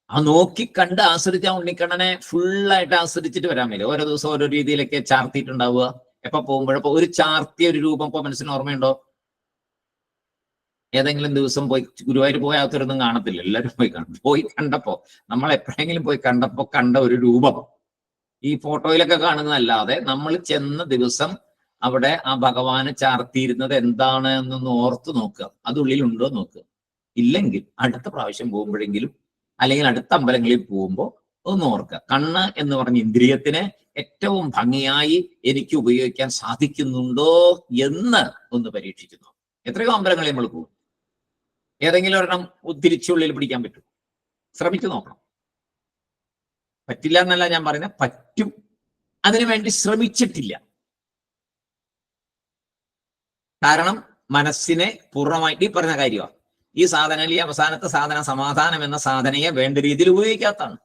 ആ നോക്കി കണ്ട് ആസ്വദിച്ച ഉണ്ണിക്കണ്ണനെ ഫുള്ളായിട്ട് ആസ്വദിച്ചിട്ട് വരാൻ മേലെ. ഓരോ ദിവസം ഓരോ രീതിയിലൊക്കെ ചാർത്തിയിട്ടുണ്ടാവുക. എപ്പൊ പോകുമ്പോഴപ്പോ ഒരു ചാർത്തിയ ഒരു രൂപം ഇപ്പൊ മനസ്സിന് ഓർമ്മയുണ്ടോ? ഏതെങ്കിലും ദിവസം പോയി ഗുരുവായൂർ പോയാത്തൊരൊന്നും കാണത്തില്ല, എല്ലാവരും പോയി കണ്ടപ്പോ, നമ്മൾ എപ്പോഴെങ്കിലും പോയി കണ്ടപ്പോ കണ്ട ഒരു രൂപം ഈ ഫോട്ടോയിലൊക്കെ കാണുന്നതല്ലാതെ നമ്മൾ ചെന്ന ദിവസം അവിടെ ആ ഭഗവാന് ചാർത്തിയിരുന്നത് എന്താണ് എന്നൊന്ന് ഓർത്ത് നോക്കുക. അത് ഉള്ളിലുണ്ടോ നോക്കുക. ഇല്ലെങ്കിൽ അടുത്ത പ്രാവശ്യം പോകുമ്പോഴെങ്കിലും, അല്ലെങ്കിൽ അടുത്ത അമ്പലങ്ങളിൽ പോകുമ്പോൾ ഒന്ന് ഓർക്കുക. കണ്ണ് എന്ന് പറഞ്ഞ ഇന്ദ്രിയത്തിനെ ഏറ്റവും ഭംഗിയായി എനിക്ക് ഉപയോഗിക്കാൻ സാധിക്കുന്നുണ്ടോ എന്ന് ഒന്ന് പരീക്ഷിച്ചു നോക്കും. എത്രയോ അമ്പലങ്ങളിൽ നമ്മൾ പോകും. ഏതെങ്കിലും ഒരെണ്ണം തിരിച്ചുള്ളിൽ പിടിക്കാൻ പറ്റും. ശ്രമിച്ചു നോക്കണം. പറ്റില്ല എന്നല്ല ഞാൻ പറയുന്നത്, പറ്റും. അതിനുവേണ്ടി ശ്രമിച്ചിട്ടില്ല. കാരണം മനസ്സിനെ പൂർണ്ണമായിട്ട് ഈ പറഞ്ഞ കാര്യമാണ്. ഈ സാധന, ഈ അവസാനത്തെ സാധന സമാധാനം എന്ന സാധനയെ വേണ്ട രീതിയിൽ ഉപയോഗിക്കാത്തതാണ്.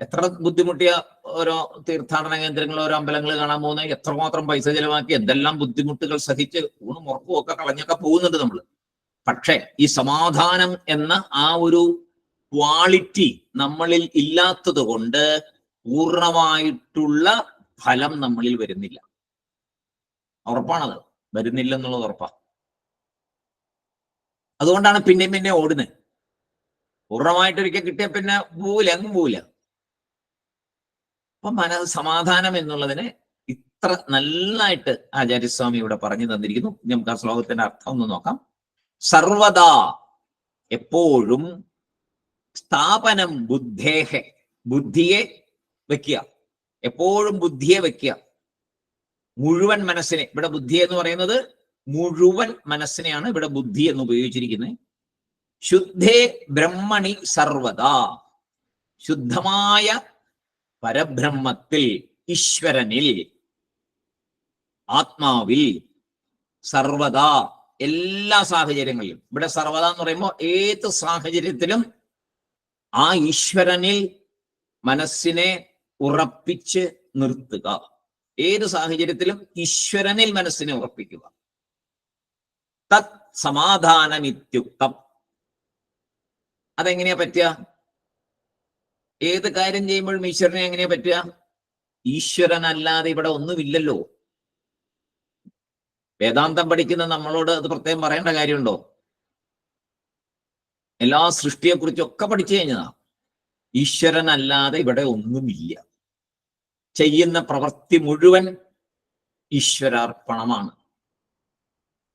എത്ര ബുദ്ധിമുട്ടിയ ഓരോ തീർത്ഥാടന കേന്ദ്രങ്ങൾ, ഓരോ അമ്പലങ്ങൾ കാണാൻ പോകുന്നത്, എത്രമാത്രം പൈസ ചെലവാക്കി എന്തെല്ലാം ബുദ്ധിമുട്ടുകൾ സഹിച്ച് ഊണും ഉറപ്പും ഒക്കെ കളഞ്ഞൊക്കെ പോകുന്നുണ്ട് നമ്മൾ. പക്ഷെ ഈ സമാധാനം എന്ന ആ ഒരു ക്വാളിറ്റി നമ്മളിൽ ഇല്ലാത്തത് കൊണ്ട് പൂർണ്ണമായിട്ടുള്ള ഫലം നമ്മളിൽ വരുന്നില്ല. ഉറപ്പാണത്, വരുന്നില്ല എന്നുള്ളത് ഉറപ്പാണ്. അതുകൊണ്ടാണ് പിന്നെയും പിന്നെ ഓടുന്നത്. പൂർണ്ണമായിട്ടൊരിക്കൽ കിട്ടിയ പിന്നെ പോവില്ല, അങ്ങും പോവില്ല. അപ്പൊ സമാധാനം എന്നുള്ളതിനെ ഇത്ര നന്നായിട്ട് ആചാര്യസ്വാമി ഇവിടെ പറഞ്ഞു തന്നിരിക്കുന്നു. നമുക്ക് ആ ശ്ലോകത്തിന്റെ അർത്ഥം ഒന്ന് നോക്കാം. സർവദാ, എപ്പോഴും, സ്ഥാപനം ബുദ്ധേഹെ, ബുദ്ധിയെ വെക്കുക, എപ്പോഴും ബുദ്ധിയെ വെക്കുക. മുഴുവൻ മനസ്സിനെ, ഇവിടെ ബുദ്ധി എന്ന് പറയുന്നത് മുഴുവൻ മനസ്സിനെയാണ് ഇവിടെ ബുദ്ധി എന്ന് ഉപയോഗിച്ചിരിക്കുന്നത്. ശുദ്ധേ ബ്രഹ്മണി സർവദാ, ശുദ്ധമായ പരബ്രഹ്മത്തിൽ, ഈശ്വരനിൽ, ആത്മാവിൽ, സർവദാ, എല്ലാ സാഹചര്യങ്ങളിലും. ഇവിടെ സർവദാ എന്ന് പറയുമ്പോൾ ഏത് സാഹചര്യത്തിലും ആ ഈശ്വരനിൽ മനസ്സിനെ ഉറപ്പിച്ച് നിർത്തുക. ഏത് സാഹചര്യത്തിലും ഈശ്വരനിൽ മനസ്സിനെ ഉറപ്പിക്കുക. തത് സമാധാനമിത്യുക്തം. അതെങ്ങനെയാ പറ്റുക? ഏത് കാര്യം ചെയ്യുമ്പോഴും ഈശ്വരനെ എങ്ങനെയാ പറ്റുക? ഈശ്വരനല്ലാതെ ഇവിടെ ഒന്നുമില്ലല്ലോ. വേദാന്തം പഠിക്കുന്ന നമ്മളോട് അത് പ്രത്യേകം പറയേണ്ട കാര്യമുണ്ടോ? എല്ലാ സൃഷ്ടിയെക്കുറിച്ചൊക്കെ പഠിച്ചു കഴിഞ്ഞതാ. ഈശ്വരനല്ലാതെ ഇവിടെ ഒന്നുമില്ല. ചെയ്യുന്ന പ്രവൃത്തി മുഴുവൻ ഈശ്വരാർപ്പണമാണ്.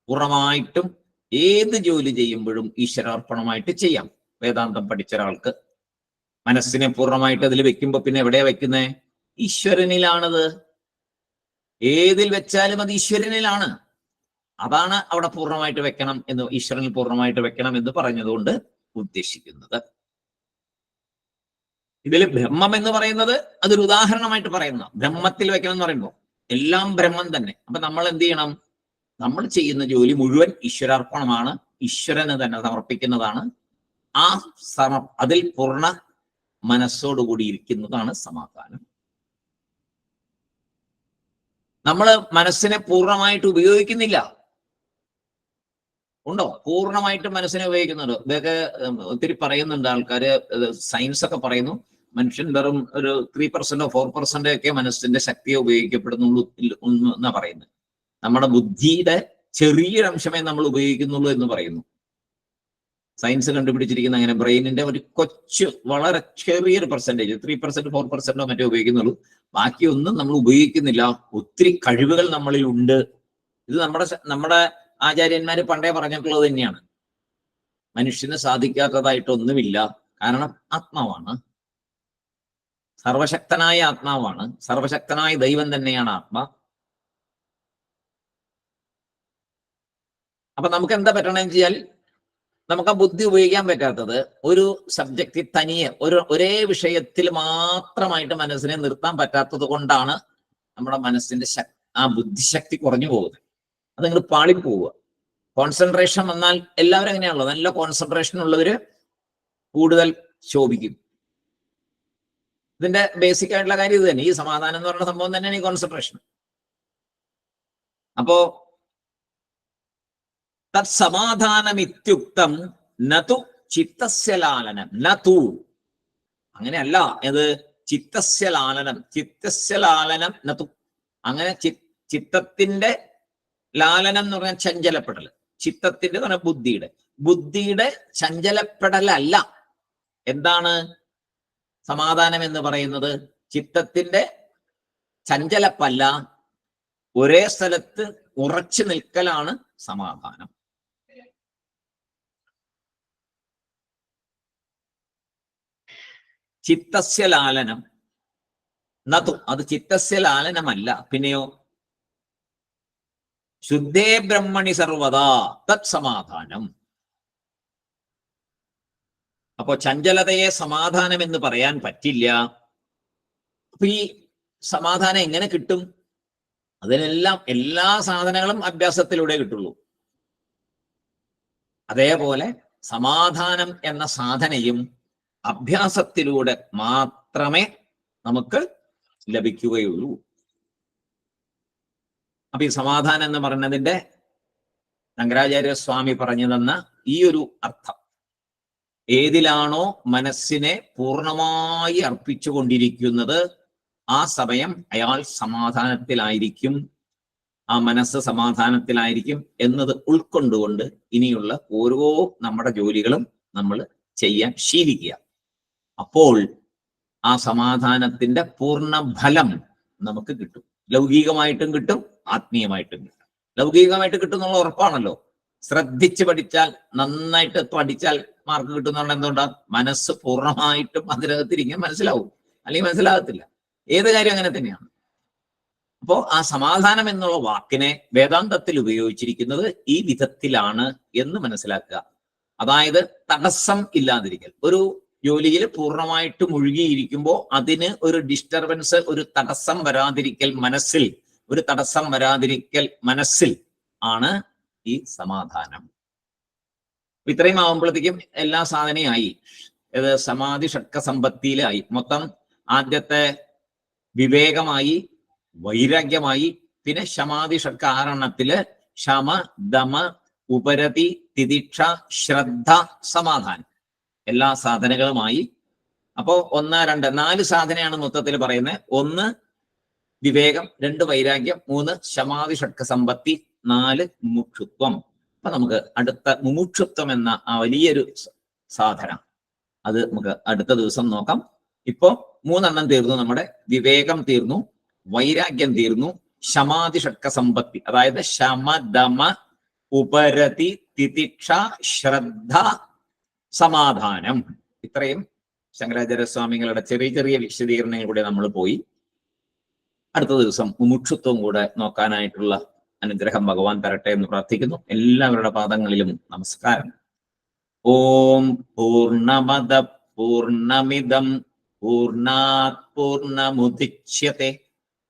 പൂർണ്ണമായിട്ടും ഏത് ജോലി ചെയ്യുമ്പോഴും ഈശ്വരാർപ്പണമായിട്ട് ചെയ്യാം. വേദാന്തം പഠിച്ച ഒരാൾക്ക് മനസ്സിനെ പൂർണ്ണമായിട്ട് അതിൽ വെക്കുമ്പോ പിന്നെ എവിടെയാ വെക്കുന്നേ? ഈശ്വരനിലാണത്. ഏതിൽ വെച്ചാലും അത് ഈശ്വരനിലാണ്. അതാണ് അവിടെ പൂർണ്ണമായിട്ട് വെക്കണം എന്ന്, ഈശ്വരനിൽ പൂർണ്ണമായിട്ട് വെക്കണം എന്ന് പറഞ്ഞതുകൊണ്ട് ഉദ്ദേശിക്കുന്നത്. ഇതിൽ ബ്രഹ്മം എന്ന് പറയുന്നത് അതൊരു ഉദാഹരണമായിട്ട് പറയുന്ന, ബ്രഹ്മത്തിൽ വെക്കണം എന്ന് പറയുമ്പോൾ എല്ലാം ബ്രഹ്മം തന്നെ. അപ്പൊ നമ്മൾ എന്ത് ചെയ്യണം? നമ്മൾ ചെയ്യുന്ന ജോലി മുഴുവൻ ഈശ്വരാർപ്പണമാണ്, ഈശ്വരന് തന്നെ സമർപ്പിക്കുന്നതാണ്. ആ അതിൽ പൂർണ്ണ മനസ്സോടുകൂടി ഇരിക്കുന്നതാണ് സമാധാനം. നമ്മൾ മനസ്സിനെ പൂർണ്ണമായിട്ട് ഉപയോഗിക്കുന്നില്ല. ഉണ്ടോ? പൂർണ്ണമായിട്ട് മനസ്സിനെ ഉപയോഗിക്കുന്നുണ്ടോ? ഇതൊക്കെ ഒത്തിരി പറയുന്നുണ്ട് ആൾക്കാര്. സയൻസ് ഒക്കെ പറയുന്നു മനുഷ്യൻ വെറും ഒരു 3% 4% ഒക്കെ മനസ്സിന്റെ ശക്തിയെ ഉപയോഗിക്കപ്പെടുന്നുള്ളൂ എന്നാ പറയുന്നത്. നമ്മുടെ ബുദ്ധിയുടെ ചെറിയൊരംശമേ നമ്മൾ ഉപയോഗിക്കുന്നുള്ളൂ എന്ന് പറയുന്നു. സയൻസ് കണ്ടുപിടിച്ചിരിക്കുന്ന അങ്ങനെ ബ്രെയിനിന്റെ ഒരു കൊച്ചു, വളരെ ചെറിയൊരു പെർസെൻറ്റേജ്, 3% 4% മറ്റേ ഉപയോഗിക്കുന്നുള്ളൂ. ബാക്കിയൊന്നും നമ്മൾ ഉപയോഗിക്കുന്നില്ല. ഒത്തിരി കഴിവുകൾ നമ്മളിൽ ഉണ്ട്. ഇത് നമ്മുടെ ആചാര്യന്മാര് പണ്ടേ പറഞ്ഞിട്ടുള്ളത് തന്നെയാണ്. മനുഷ്യന് സാധിക്കാത്തതായിട്ടൊന്നുമില്ല. കാരണം ആത്മാവാണ്, സർവശക്തനായ ആത്മാവാണ്, സർവശക്തനായ ദൈവം തന്നെയാണ് ആത്മ. അപ്പൊ നമുക്ക് എന്താ പറ്റണമെന്ന് വെച്ചാൽ, നമുക്ക് ആ ബുദ്ധി ഉപയോഗിക്കാൻ പറ്റാത്തത് ഒരു സബ്ജക്റ്റിൽ തനിയെ ഒരേ വിഷയത്തിൽ മാത്രമായിട്ട് മനസ്സിനെ നിർത്താൻ പറ്റാത്തത് കൊണ്ടാണ് നമ്മുടെ മനസ്സിന്റെ ആ ബുദ്ധിശക്തി കുറഞ്ഞു പോകുന്നത്. അതങ്ങൾ പാളിപ്പോവുക. കോൺസെൻട്രേഷൻ വന്നാൽ എല്ലാവരും എങ്ങനെയാണല്ലോ, നല്ല കോൺസെൻട്രേഷൻ ഉള്ളവര് കൂടുതൽ ശോഭിക്കും. ഇതിന്റെ ബേസിക് ആയിട്ടുള്ള കാര്യം ഇത് തന്നെ. ഈ സമാധാനം എന്ന് പറയുന്ന സംഭവം തന്നെയാണ് ഈ കോൺസെൻട്രേഷൻ. അപ്പോ തത് സമാധാനമിത്യുക്തം നതു ചിത്തസ്യലാലനം. നതു അങ്ങനെയല്ല, ഇത് ചിത്തസ്യലാലനം. ചിത്തസ്യലാലനം നതു. അങ്ങനെ ചിത്തത്തിന്റെ ലാലനം എന്ന് പറഞ്ഞാൽ ചഞ്ചലപ്പെടൽ. ചിത്തത്തിന്റെ എന്ന് പറഞ്ഞാൽ ബുദ്ധിയുടെ ചഞ്ചലപ്പെടലല്ല. എന്താണ് സമാധാനം എന്ന് പറയുന്നത്? ചിത്തത്തിന്റെ ചഞ്ചലപ്പല്ല, ഒരേ സ്ഥലത്ത് ഉറച്ചു നിൽക്കലാണ് സമാധാനം. ചിത്തസ്യലാലനം നതു, അത് ചിത്തസ്യലാലനമല്ല. പിന്നെയോ ശുദ്ധേ ബ്രഹ്മണി സർവദാ തത് സമാധാനം. അപ്പോ ചഞ്ചലതയെ സമാധാനം എന്ന് പറയാൻ പറ്റില്ല. അപ്പൊ ഈ സമാധാനം എങ്ങനെ കിട്ടും? അതിനെല്ലാം എല്ലാ സാധനങ്ങളും അഭ്യാസത്തിലൂടെ കിട്ടുള്ളൂ. അതേപോലെ സമാധാനം എന്ന സാധനയും അഭ്യാസത്തിലൂടെ മാത്രമേ നമുക്ക് ലഭിക്കുകയുള്ളൂ. അപ്പൊ ഈ സമാധാനം എന്ന് പറഞ്ഞതിന്റെ ശങ്കരാചാര്യസ്വാമി പറഞ്ഞു തന്ന ഈ ഒരു അർത്ഥം, ഏതിലാണോ മനസ്സിനെ പൂർണ്ണമായി അർപ്പിച്ചുകൊണ്ടിരിക്കുന്നത് ആ സമയം അയാൾ സമാധാനത്തിലായിരിക്കും, ആ മനസ്സ് സമാധാനത്തിലായിരിക്കും എന്നത് ഉൾക്കൊണ്ടുകൊണ്ട് ഇനിയുള്ള ഓരോ നമ്മുടെ ജോലികളും നമ്മൾ ചെയ്യാൻ ശീലിക്കുക. അപ്പോൾ ആ സമാധാനത്തിന്റെ പൂർണ്ണ ഫലം നമുക്ക് കിട്ടും. ലൗകികമായിട്ടും കിട്ടും, ആത്മീയമായിട്ടും കിട്ടും. ലൗകികമായിട്ട് കിട്ടുന്നുള്ള ഉറപ്പാണല്ലോ. ശ്രദ്ധിച്ച് പഠിച്ചാൽ, നന്നായിട്ട് പഠിച്ചാൽ മാർക്ക് കിട്ടുന്നുള്ള എന്തുകൊണ്ടാ? മനസ്സ് പൂർണ്ണമായിട്ടും അതിനകത്തിരിക്കാൻ മനസ്സിലാവും, അല്ലെങ്കിൽ മനസ്സിലാകത്തില്ല. ഏത് കാര്യം അങ്ങനെ തന്നെയാണ്. അപ്പോ ആ സമാധാനം എന്നുള്ള വാക്കിനെ വേദാന്തത്തിൽ ഉപയോഗിച്ചിരിക്കുന്നത് ഈ വിധത്തിലാണ് എന്ന് മനസ്സിലാക്കുക. അതായത് തടസ്സം ഇല്ലാതിരിക്കൽ. ഒരു ജോലിയിൽ പൂർണ്ണമായിട്ട് മുഴുകിയിരിക്കുമ്പോൾ അതിന് ഒരു ഡിസ്റ്റർബൻസ്, ഒരു തടസ്സം വരാതിരിക്കൽ മനസ്സിൽ, ഒരു തടസ്സം വരാതിരിക്കൽ മനസ്സിൽ ആണ് ഈ സമാധാനം. ഇത്രയും ആവുമ്പോഴത്തേക്കും എല്ലാ സാധനയായി. ഇത് സമാധി ഷഡ്ക സമ്പത്തിയിലായി. മൊത്തം ആദ്യത്തെ വിവേകമായി, വൈരാഗ്യമായി, പിന്നെ ശമാധി ഷഡ്ക ആറെണ്ണത്തില് ശമ, ദമ, ഉപരതി, തിതിക്ഷ, ശ്രദ്ധ, സമാധാനം, എല്ലാ സാധനങ്ങളുമായി. അപ്പോ 1, 2, 4 സാധനയാണ് മൊത്തത്തിൽ പറയുന്നത്. 1 വിവേകം, 2 വൈരാഗ്യം, 3 ശമാധി ഷഡ്ക സമ്പത്തി, 4 മുമുക്ഷുത്വം. അപ്പൊ നമുക്ക് അടുത്ത മുമുക്ഷുത്വം എന്ന ആ വലിയൊരു സാധന അത് നമുക്ക് അടുത്ത ദിവസം നോക്കാം. ഇപ്പോ 3 എണ്ണം തീർന്നു. നമ്മുടെ വിവേകം തീർന്നു, വൈരാഗ്യം തീർന്നു, ശമാധി ഷഡ്ക സമ്പത്തി, അതായത് ശമ, ദമ, ഉപരതി, തിതിക്ഷ, ശ്രദ്ധ, സമാധാനം. ഇത്രയും ശങ്കരാചാര്യസ്വാമികളുടെ ചെറിയ ചെറിയ വിശദീകരണങ്ങൾ കൂടെ നമ്മൾ പോയി. അടുത്ത ദിവസം മുമുക്ഷുത്വം കൂടെ നോക്കാനായിട്ടുള്ള അനുഗ്രഹം ഭഗവാൻ തരട്ടെ എന്ന് പ്രാർത്ഥിക്കുന്നു. എല്ലാവരുടെ പാദങ്ങളിലും നമസ്കാരം. ഓം പൂർണ്ണമദ പൂർണ്ണമിദം പൂർണ്ണാത് പൂർണ്ണമുദച്യത്തെ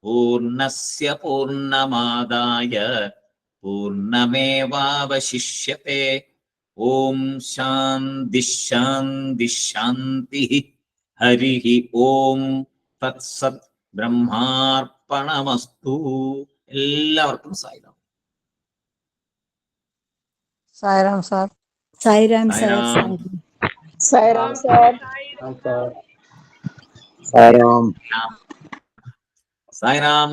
പൂർണ്ണസ്യ പൂർണ്ണമാദായ പൂർണ്ണമേവാവശിഷ്യത്തെ. ഓം ശാന്തി ശാന്തി ശാന്തി. ഹരി ഓം തത്സത്. ബ്രഹ്മാർപ്പണമസ്തു. എല്ലാവർക്കും Sai Ram. Sai Ram sir. Sai Ram sir. Sai Ram sir. Sai Ram.